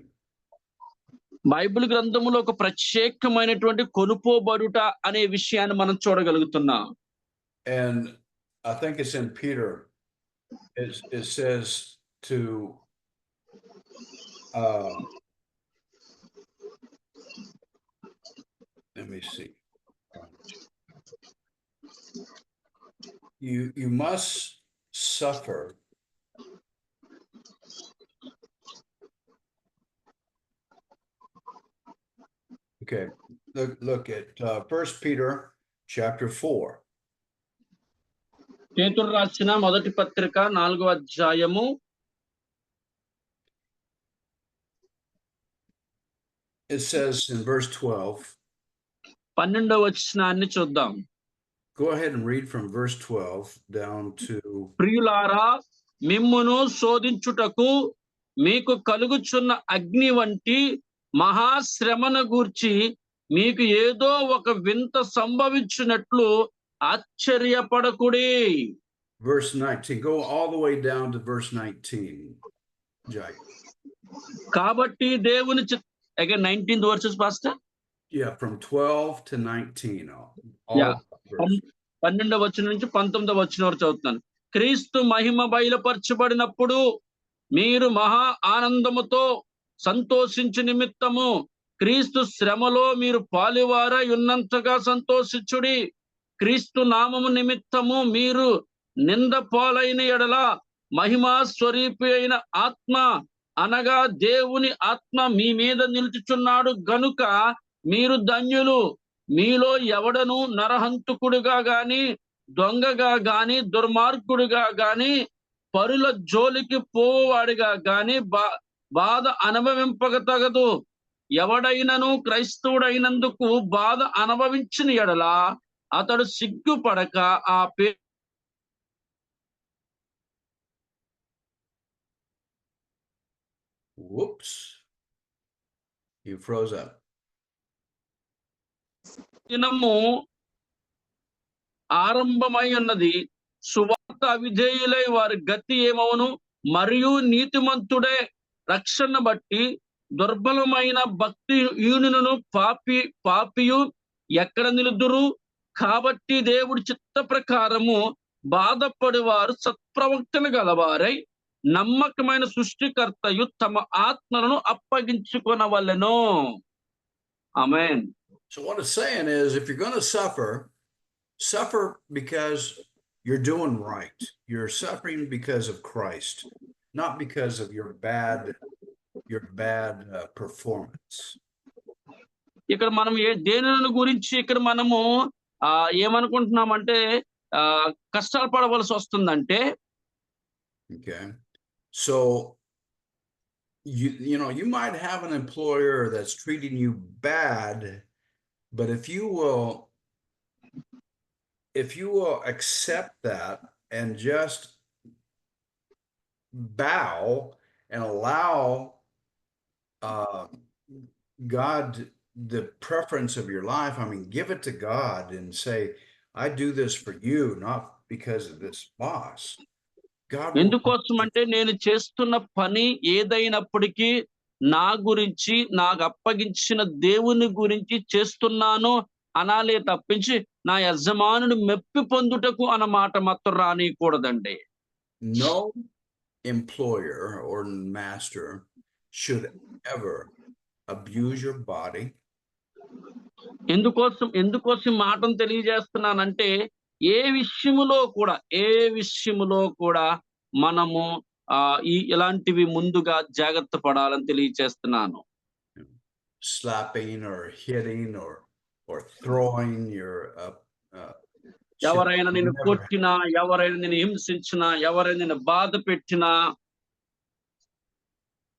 S2: Bible గ్రంథములో ఒక ప్రత్యేకమైనటువంటి కొనుపోబడుట అనే విషయాన్ని మనం చూడగలుగుతున్నాం.
S1: And I think it's in Peter. It says to let me see. You must suffer. Okay, look at 1 Peter chapter 4.
S2: పేతురు రాసిన మొదటి పత్రిక 4వ అధ్యాయము
S1: It says in verse 12.
S2: 12వ వచనాన్ని చూద్దాం.
S1: Go ahead and read from verse 12 down to.
S2: ప్రియులారా, మిమ్మును శోధించుటకు మీకు కలుగుచున్న అగ్ని వంటి మహాశ్రమను గూర్చి మీకు ఏదో ఒక వింత సంభవించినట్లు ఆశ్చర్యపడకుడి.
S1: Verse 19. Go all the way down to verse 19. Jai.
S2: కాబట్టి దేవుని again 19th verses pastor.
S1: Yeah, from 12 to 19.
S2: Yeah. 12వ వచనం నుంచి 19వ వచనం వరకు చదువుతాను. క్రీస్తు మహిమ బయలుపరచబడినప్పుడు మీరు మహా ఆనందముతో సంతోషించు నిమిత్తము క్రీస్తు శ్రమలో మీరు పాలువారై ఉన్నంతగా సంతోషించుడి. క్రీస్తు నామము నిమిత్తము మీరు నింద పాలైన ఎడల మహిమా స్వరూపి అయిన ఆత్మ అనగా దేవుని ఆత్మ మీ మీద నిలుచుచున్నాడు గనుక మీరు ధన్యులు. మీలో ఎవడను నరహంతకుడుగా గాని, దొంగగా గాని, దుర్మార్గుడుగా గాని, పరుల జోలికి పోవాడిగా గాని బాధ అనుభవింపక తగదు. ఎవడైనను క్రైస్తవుడైనందుకు బాధ అనుభవించిన ఎడల అతడు సిగ్గుపడక ఆ
S1: Whoops. You froze up.
S2: దినము ఆరంభమై ఉన్నది. సువార్త అవిధేయులై వారి గతి ఏమవును? మరియు నీతిమంతుడే రక్షణ బట్టి దుర్బలమైన భక్తిహీనులను పాపియు ఎక్కడ నిలుదురు? కాబట్టి దేవుడి చిత్త ప్రకారము బాధపడి వారు సత్ప్రవక్తలు గలవారై నమ్మకమైన సృష్టికర్తయు తమ ఆత్మలను అప్పగించుకొనవలెను. ఆమేన్.
S1: So what it's saying is, if you're going to suffer because you're doing right. You're suffering because of Christ, not because of your bad performance.
S2: ఇక్కడ మనం దేనిని గురించి ఇక్కడ మనము ఏమనుకుంటున్నామంటే కష్టాలు పడవలసి వస్తుందంటే,
S1: okay, so you might have an employer that's treating you bad, but if you will accept that and just bow and allow God the preference of your life, I mean, give it to God and say, I do this for you, not because of this boss.
S2: ఎందుకోసం అంటే నేను చేస్తున్న పని ఏదైనప్పటికీ నా గురించి, నాకు అప్పగించిన దేవుని గురించి చేస్తున్నాను అనాలే తప్పించి నా యజమానుని మెప్పి పొందుటకు అన్న మాట మాత్రం రానియకూడదండి.
S1: No employer or master should ever abuse your body.
S2: ఎందుకోసం మాటను తెలియజేస్తున్నానంటే ఏ విషయములో కూడా మనము ఇలాంటివి ముందుగా జాగ్రత్త పడాలని తెలియజేస్తున్నాను.
S1: Slapping or hitting or throwing your
S2: ఎవరైనా నిన్ను కొట్టినా, ఎవరైనా నిన్ను హింసించినా, ఎవరైనా నిన్ను బాధ పెట్టినా,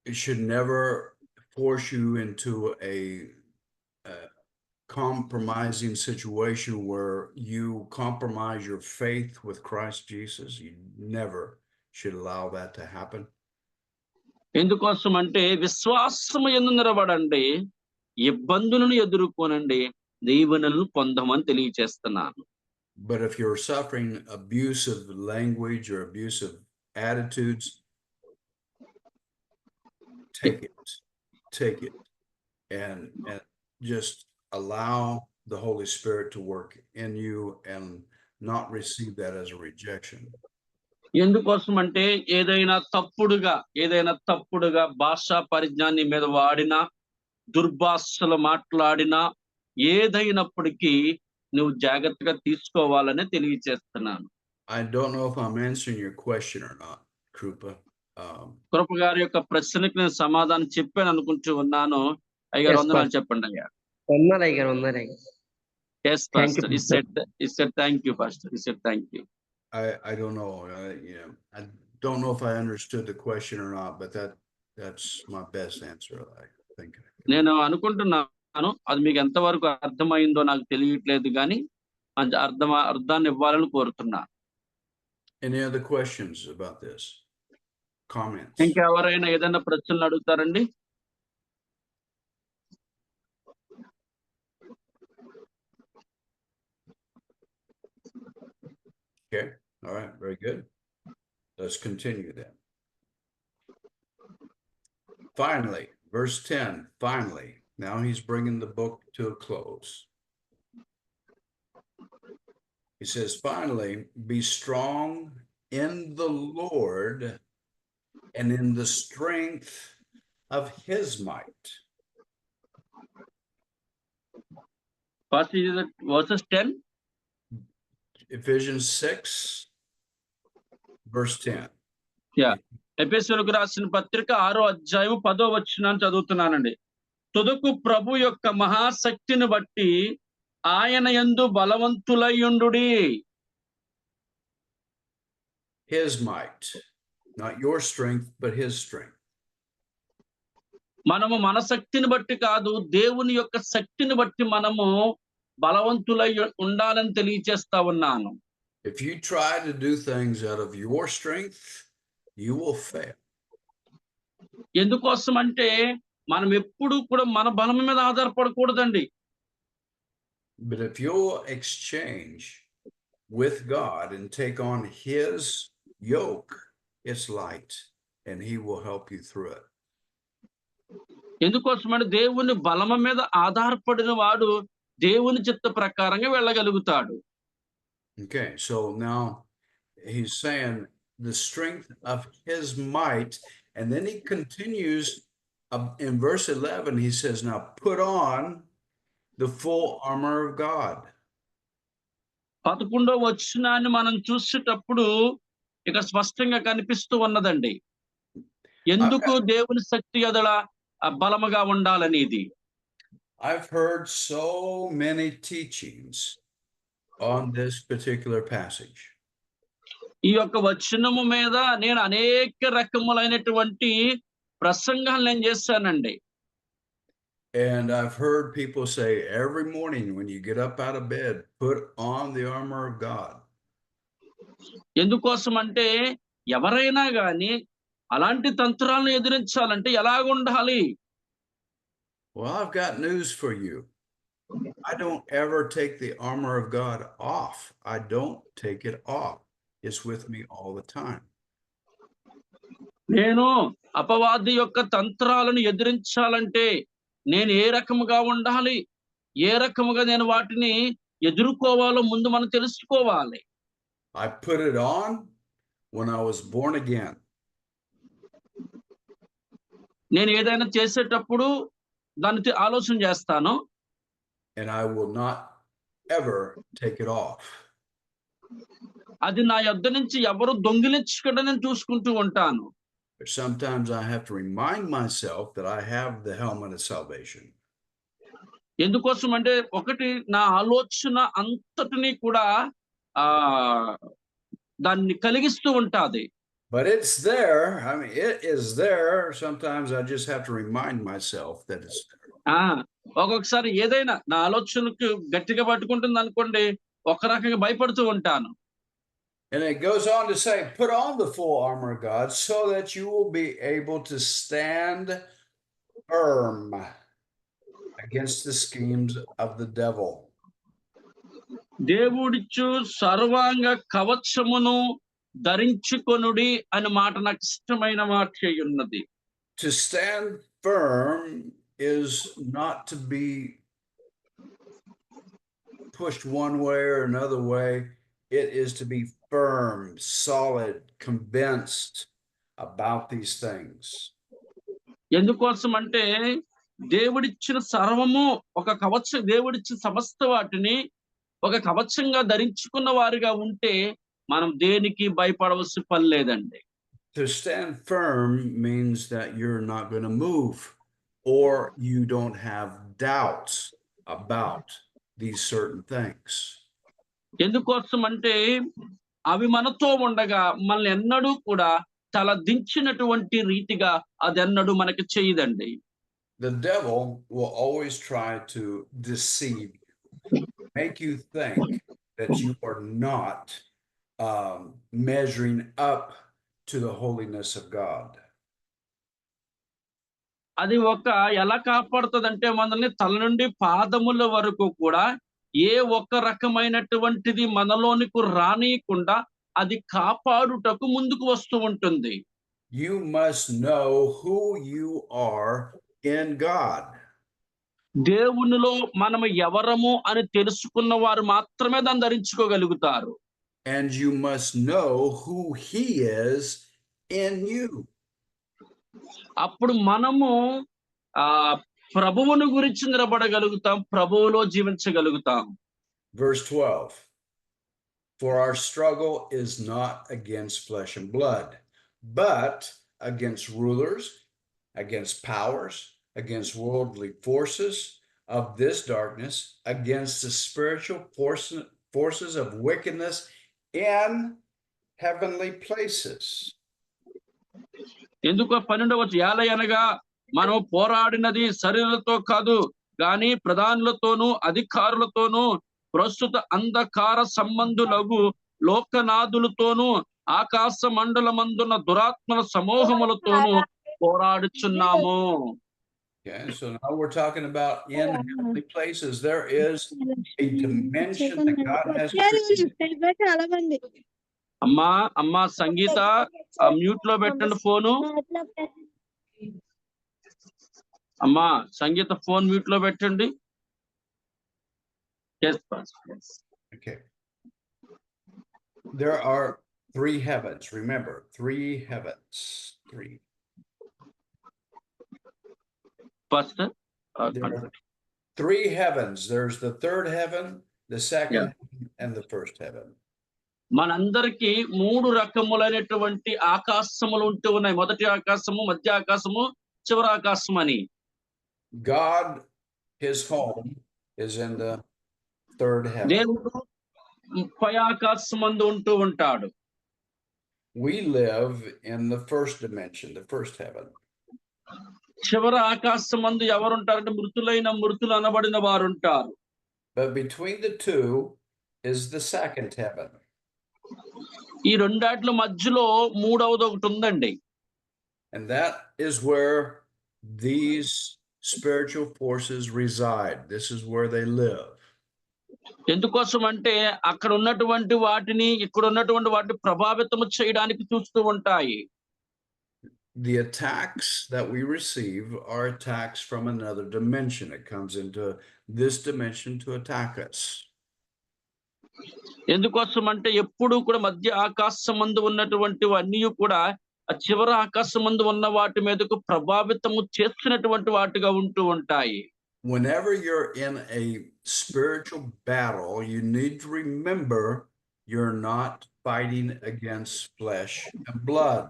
S1: it should never force you into a compromising situation where you compromise your faith with Christ Jesus. You never should allow that to happen?
S2: ఎందుకోసం అంటే విశ్వాసము యందు నిలబడండి, ఇబ్బందులను ఎదుర్కొనండి, దీవెనలను పొందమని తెలియచేస్తున్నాను.
S1: But if you're suffering abusive language or abusive attitudes, take it and just allow the Holy Spirit to work in you and not receive that as a rejection.
S2: ఎందుకోసం అంటే ఏదైనా తప్పుడుగా భాషా పరిజ్ఞానం మీద వాడినా, దుర్భాషలు మాట్లాడినా, ఏదైనప్పటికీ నువ్వు జాగ్రత్తగా తీసుకోవాలని తెలియచేస్తున్నాను.
S1: I don't know if I'm answering your question or not, Krupa.
S2: కృప గారి యొక్క ప్రశ్నకి నేను సమాధానం చెప్పాను అనుకుంటూ ఉన్నాను. అయ్యారు
S4: Yes,
S2: వందనాలు
S4: Pastor.
S2: చెప్పండి అయ్యా.
S4: ఉన్నారు అయ్యారు.
S2: Yes,
S4: Thank you,
S2: Pastor. He said thank you, Pastor. He said thank you.
S1: I don't know. I don't know if I understood the question or not, but that's my best answer, I think.
S2: నేను అనుకుంటున్నాను అది మీకు ఎంతవరకు అర్థమైందో నాకు తెలియట్లేదు కానీ అర్థాన్ని ఇవ్వాలని కోరుతున్నా.
S1: Any other questions about this? Comments?
S2: ఇంకెవరైనా ఏదైనా ప్రశ్నలు అడుగుతారండి?
S1: Okay. All right. Very good. Let's continue then. Finally, verse 10, finally. Now he's bringing the book to a close. He says, finally, be strong in the Lord and in the strength of his might.
S2: First is verses 10.
S1: Ephesians 6, verse 10.
S2: Yeah. ఎఫెసీయులకు రాసిన పత్రిక 6వ అధ్యాయం 10వ వచనాన్ని చదువుతున్నానండి. తుదకు ప్రభు యొక్క మహాశక్తిని బట్టి ఆయన యందు బలవంతులయ్యుండుడి.
S1: His might, not your strength, but his strength.
S2: మనము మన శక్తిని బట్టి కాదు, దేవుని యొక్క శక్తిని బట్టి మనము బలవంతులై ఉండాలని తెలియచేస్తా ఉన్నాను.
S1: If you try to do things out of your strength, you will fail.
S2: ఎందుకోసం అంటే మనం ఎప్పుడు కూడా మన బలం మీద ఆధారపడకూడదండి.
S1: But if you'll exchange with God and take on his yoke, it's light, and he will help you through it.
S2: ఎందుకోసం అంటే దేవుని బలమ మీద ఆధారపడిన వాడు దేవుని చిత్త ప్రకారంగా వెళ్ళగలుగుతాడు.
S1: Okay, so now he's saying the strength of his might, and then he continues in verse 11, he says, now put on the full armor of God.
S2: 11వ వచనాన్ని మనం చూసేటప్పుడు ఇక స్పష్టంగా కనిపిస్తూ ఉన్నదండి. ఎందుకు దేవుని శక్తి ఎదల బలముగా ఉండాలనేది.
S1: I've heard so many teachings on this particular passage.
S2: ఈ యొక్క వచనము మీద నేను అనేక రకములైనటువంటి ప్రసంగాలు నేను చేశానండి.
S1: And I've heard people say every morning when you get up out of bed, put on the armor of God.
S2: ఎందుకోసం అంటే ఎవరైనా గాని అలాంటి తంత్రాలను ఎదిరించాలంటే ఎలాగుండాలి?
S1: Well, I've got news for you. I don't ever take the armor of God off. I don't take it off. It's with me all the time.
S2: నేను అపవాది యొక్క తంత్రాలను ఎదిరించాలంటే నేను ఏ రకముగా ఉండాలి, ఏ రకముగా నేను వాటిని ఎదుర్కోవాలో ముందు మనం తెలుసుకోవాలి.
S1: I put it on when I was born again.
S2: నేను ఏదైనా చేసేటప్పుడు దాన్ని ఆలోచన చేస్తాను.
S1: And I will not ever take it off.
S2: అది నా యొద్ద నుంచి ఎవరు దొంగిలించకుండా నేను చూసుకుంటూ ఉంటాను.
S1: But sometimes I have to remind myself that I have the helmet of salvation.
S2: ఎందుకోసం అంటే ఒకటి నా ఆలోచన అంతటిని కూడా దాన్ని కలిగిస్తూ ఉంటాది.
S1: But it's there. I mean, it is there. Sometimes I just have to remind myself that it's there.
S2: ఒక్కొక్కసారి ఏదైనా నా ఆలోచనకు గట్టిగా పట్టుకుంటుంది అనుకోండి, ఒక రకంగా భయపడుతూ ఉంటాను.
S1: And it goes on to say, put on the full armor of God so that you will be able to stand firm against the schemes of the devil.
S2: దేవుడిచ్చు సర్వాంగ కవచమును ధరించుకొనుడి అనే మాట నాకు ఇష్టమైన మాట అయి ఉన్నది.
S1: To stand firm is not to be pushed one way or another way. It is to be firm, solid, convinced about these things.
S2: ఎందుకోసం అంటే దేవుడిచ్చిన సర్వము ఒక కవచం, దేవుడిచ్చిన సమస్త వాటిని ఒక కవచంగా ధరించుకున్న వారిగా ఉంటే మనం దేనికి భయపడవలసిన పని లేదండి.
S1: To stand firm means that you're not going to move or you don't have doubts about these certain things.
S2: ఎందుకోసం అంటే అవి మనతో ఉండగా మనల్ని ఎన్నడూ కూడా తల దించినటువంటి రీతిగా అదెన్నడూ మనకి చేయదండి.
S1: The devil will always try to deceive you, make you think that you are not measuring up to the holiness of God.
S2: అది ఎలా కాపాడుతుందంటే మనల్ని తల నుండి పాదముల వరకు కూడా ఏ ఒక్క రకమైనటువంటిది మనలోనికి రానియకుండా అది కాపాడుటకు ముందుకు వస్తూ ఉంటుంది.
S1: You must know who you are in God.
S2: దేవునిలో మనము ఎవరము అని తెలుసుకున్న వారు మాత్రమే దాన్ని ధరించుకోగలుగుతారు.
S1: And you must know who he is in you.
S2: అప్పుడు మనము ప్రభువును గురించి నిలబడగలుగుతాం, ప్రభువులో జీవించగలుగుతాం.
S1: Verse 12. For our struggle is not against flesh and blood, but against rulers, against powers, against worldly forces of this darkness, against the spiritual forces of wickedness in heavenly places.
S2: ఎందుకు 12వ ఏలయనగా మనం పోరాడినది శరీరులతో కాదు గాని ప్రధానులతోనూ అధికారులతోనూ ప్రస్తుత అంధకార సంబంధులగు లోకనాథులతోనూ ఆకాశ మండలమందున్న దురాత్మల సమూహములతోనూ పోరాడుచున్నాము.
S1: Okay, so now we're talking about in heavenly places. There is a dimension that God has created.
S2: అమ్మా సంగీత మ్యూట్ లో పెట్టండి ఫోను. అమ్మా సంగీత ఫోన్ మ్యూట్ లో పెట్టండి.
S1: Okay. There are 3 heavens. Remember, 3 heavens. 3.
S2: Pastor,
S1: There are 3 heavens. There's the 3rd heaven, the 2nd heaven, and the 1st heaven.
S2: మనందరికీ 3 రకములైనటువంటి ఆకాశములు ఉంటూ ఉన్నాయి. మొదటి ఆకాశము, మధ్య ఆకాశము, చివరి ఆకాశం అని.
S1: God, his home is in the 3rd heaven.
S2: దేవుడు పై ఆకాశమందు ఉంటూ ఉంటాడు.
S1: We live in the 1st dimension, the 1st heaven.
S2: చివరి ఆకాశమందు ఎవరుంటారంటే మృతులు అనబడిన వారు ఉంటారు.
S1: But between the 2 is the 2nd heaven.
S2: ఈ రెండాట్ల మధ్యలో మూడవది ఒకటి ఉందండి.
S1: And that is where these spiritual forces reside. This is where they live.
S2: ఎందుకోసం అంటే అక్కడ ఉన్నటువంటి వాటిని ఇక్కడ ఉన్నటువంటి వాటిని ప్రభావితం చేయడానికి చూస్తూ ఉంటాయి.
S1: The attacks that we receive are attacks from another dimension. It comes into this dimension to attack us.
S2: ఎందుకోసం అంటే ఎప్పుడు కూడా మధ్య ఆకాశమందు ఉన్నటువంటి అన్నీ కూడా ఆ చివరి ఆకాశమందు ఉన్న వాటి మీదకు ప్రభావితము చేస్తున్నటువంటి వాటిగా ఉంటూ ఉంటాయి.
S1: Whenever you're in a spiritual battle, you need to remember you're not fighting against flesh and blood.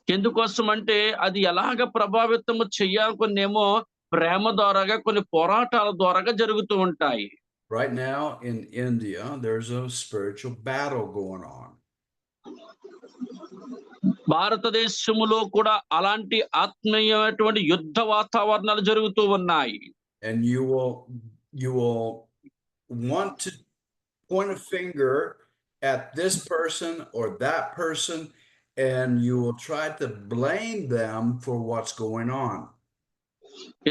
S2: ఎందుకోసం అంటే అది ఎలాగ ప్రభావితము చెయ్యాలి, కొన్నేమో ప్రేమ ద్వారాగా, కొన్ని పోరాటాల ద్వారాగా జరుగుతూ ఉంటాయి.
S1: Right now in India, there's a spiritual battle going on.
S2: భారతదేశములో కూడా అలాంటి ఆత్మీయమైనటువంటి యుద్ధ వాతావరణాలు జరుగుతూ ఉన్నాయి.
S1: And you will want to point a finger at this person or that person, and you will try to blame them for what's going on.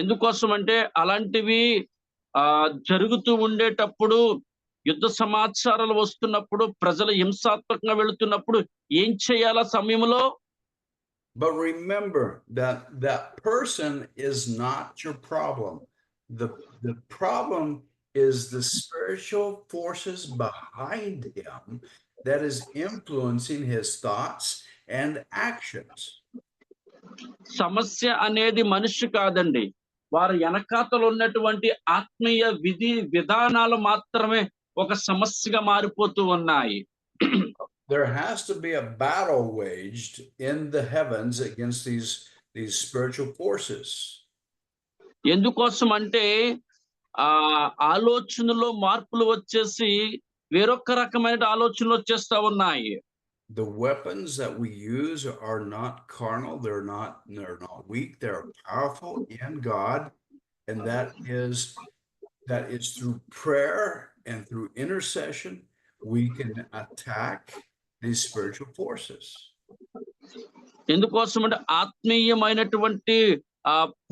S2: ఎందుకోసం అంటే అలాంటివి జరుగుతూ ఉండేటప్పుడు యుద్ధ సమాచారాలు వస్తున్నప్పుడు ప్రజలు హింసాత్మకంగా వెళుతున్నప్పుడు ఏం చేయాలా సమయంలో?
S1: But remember that that person is not your problem. The problem is the spiritual forces behind him that is influencing his thoughts and actions.
S2: సమస్య అనేది మనిషి కాదండి. వారి వెనకాతలు ఉన్నటువంటి ఆత్మీయ విధి విధానాలు మాత్రమే ఒక సమస్యగా మారిపోతూ ఉన్నాయి.
S1: There has to be a battle waged in the heavens against these spiritual forces.
S2: ఎందుకోసం అంటే ఆలోచనలో మార్పులు వచ్చేసి వేరొక రకమైన ఆలోచనలు వచ్చేస్తా ఉన్నాయి.
S1: The weapons that we use are not carnal, they're not weak, they're powerful in God, and that is through prayer and through intercession we can attack these spiritual forces.
S2: ఎందుకోసం అంటే ఆత్మీయమైనటువంటి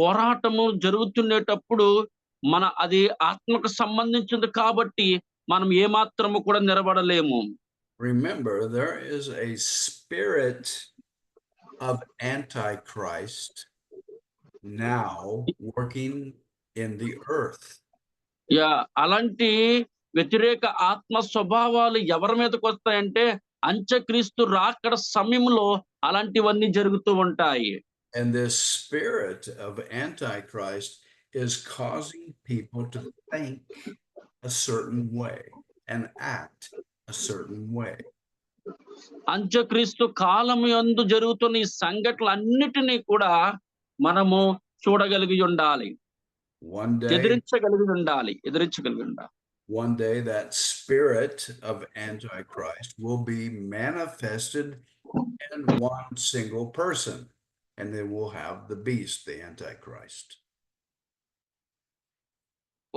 S2: పోరాటము జరుగుతున్నప్పుడు అది ఆత్మకు సంబంధించింది కాబట్టి మనం ఏమాత్రము కూడా నిలబడలేము.
S1: Remember, there is a spirit of Antichrist now working in the earth.
S2: అలాంటి వ్యతిరేక ఆత్మ స్వభావాలు ఎవరి మీదకి వస్తాయంటే అంత్యక్రీస్తు రాకడ సమయంలో అలాంటివన్నీ జరుగుతూ ఉంటాయి.
S1: And this spirit of Antichrist is causing people to think a certain way and act a certain way.
S2: అంత్యక్రీస్తు కాలం యందు జరుగుతున్న ఈ సంఘటనలన్నిటినీ కూడా మనము చూడగలిగి ఉండాలి. ఎదిరించగలిగి ఉండాలి.
S1: One day that spirit of Antichrist will be manifested in one single person, and then we'll have the beast, the Antichrist.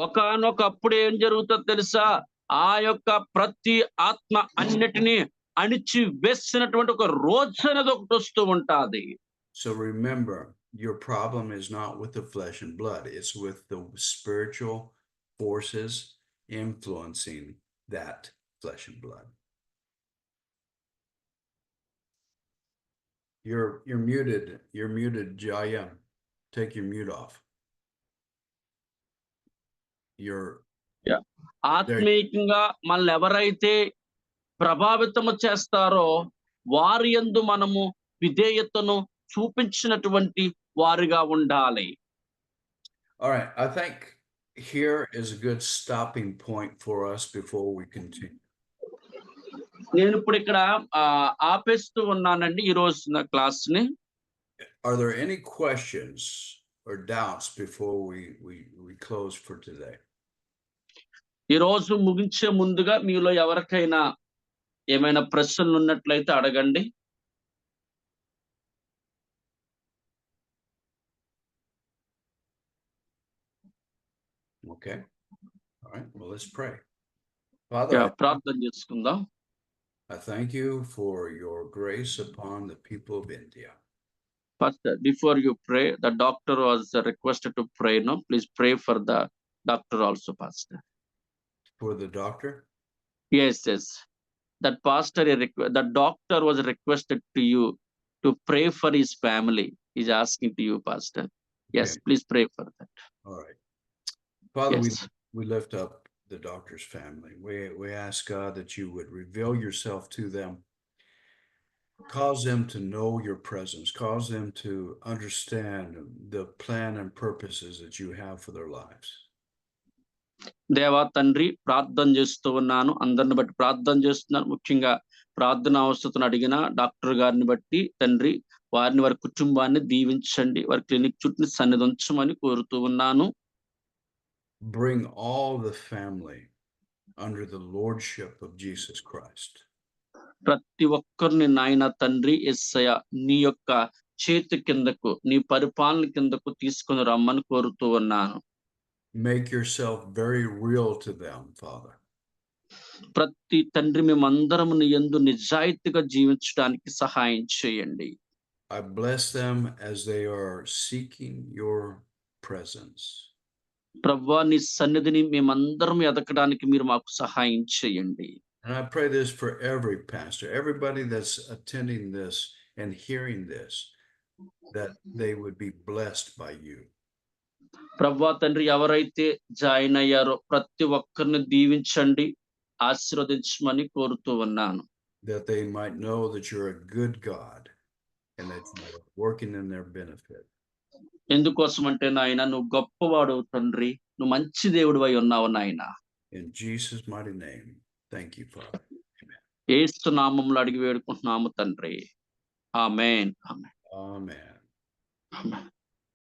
S2: ఒకానొకప్పుడు ఏం జరుగుతుందో తెలుసా? ఆ యొక్క ప్రతి ఆత్మ అన్నిటినీ అణిచి వేసినటువంటి ఒక రోజు అనేది ఒకటి వస్తూ ఉంటాది.
S1: So remember, your problem is not with the flesh and blood, it's with the spiritual forces influencing that flesh and blood. You're muted, Jaya. Take your mute off.
S2: ఆత్మీయంగా మనల్ని ఎవరైతే ప్రభావితము చేస్తారో వారి యందు మనము విధేయతను చూపించినటువంటి వారిగా ఉండాలి.
S1: All right, I think here is a good stopping point for us before we continue.
S2: నేను ఇప్పుడు ఇక్కడ ఆపేస్తూ ఉన్నానండి ఈ రోజు నా క్లాస్ ని.
S1: Are there any questions or doubts before we close for today?
S2: ఈ రోజు ముగించే ముందుగా మీలో ఎవరికైనా ఏమైనా ప్రశ్నలు ఉన్నట్లయితే అడగండి.
S1: Okay. All right. Well, let's pray. Father,
S2: ప్రార్థన చేసుకుందాం.
S1: I thank you for your grace upon the people of India.
S2: Pastor, before you pray, the doctor was requested to pray. No, please pray for the doctor also, Pastor.
S1: For the doctor?
S2: Yes. That pastor, the doctor was requested to you to pray for his family. He's asking to you, Pastor. Yes,
S1: Okay.
S2: please pray for that.
S1: All right. Father,
S2: Yes.
S1: we lift up the doctor's family. We ask God that you would reveal yourself to them. Cause them to know your presence. Cause them to understand the plan and purposes that you have for their lives.
S2: దేవా తండ్రి ప్రార్థన చేస్తూ ఉన్నాను. అందరిని బట్టి ప్రార్థన చేస్తున్నాను. ముఖ్యంగా ప్రార్థన అవసరతను అడిగిన డాక్టర్ గారిని బట్టి తండ్రి వారిని వారి కుటుంబాన్ని దీవించండి. వారి క్లినిక్ చుట్టూ సన్నిధించమని కోరుతూ ఉన్నాను.
S1: Bring all the family under the lordship of Jesus Christ.
S2: ప్రతి ఒక్కరిని నాయన తండ్రి యేసయ్య నీ యొక్క చేతి కిందకు నీ పరిపాలన కిందకు తీసుకుని రమ్మని కోరుతూ ఉన్నాను.
S1: Make yourself very real to them, Father.
S2: ప్రతి తండ్రి మేమందరం నీ యందు నిజాయితీగా జీవించడానికి సహాయం చేయండి.
S1: I bless them as they are seeking your presence.
S2: ప్రభువా నీ సన్నిధిని మేమందరం ఎదకడానికి మీరు మాకు సహాయం చేయండి.
S1: And I pray this for every pastor, everybody that's attending this and hearing this, that they would be blessed by you.
S2: ప్రభువా తండ్రి ఎవరైతే జాయిన్ అయ్యారో ప్రతి ఒక్కరిని దీవించండి, ఆశీర్వదించమని కోరుతూ ఉన్నాను.
S1: That they might know that you're a good God and that you're working in their benefit.
S2: ఎందుకోసం అంటే నాయన నువ్వు గొప్పవాడు తండ్రి, నువ్వు మంచి దేవుడివై ఉన్నావు నాయన.
S1: In Jesus' mighty name, thank you, Father.
S2: యేసు నామములో అడిగి వేడుకుంటున్నాము తండ్రి. ఆమేన్. ఆమేన్.
S1: Amen.
S2: ఆమేన్.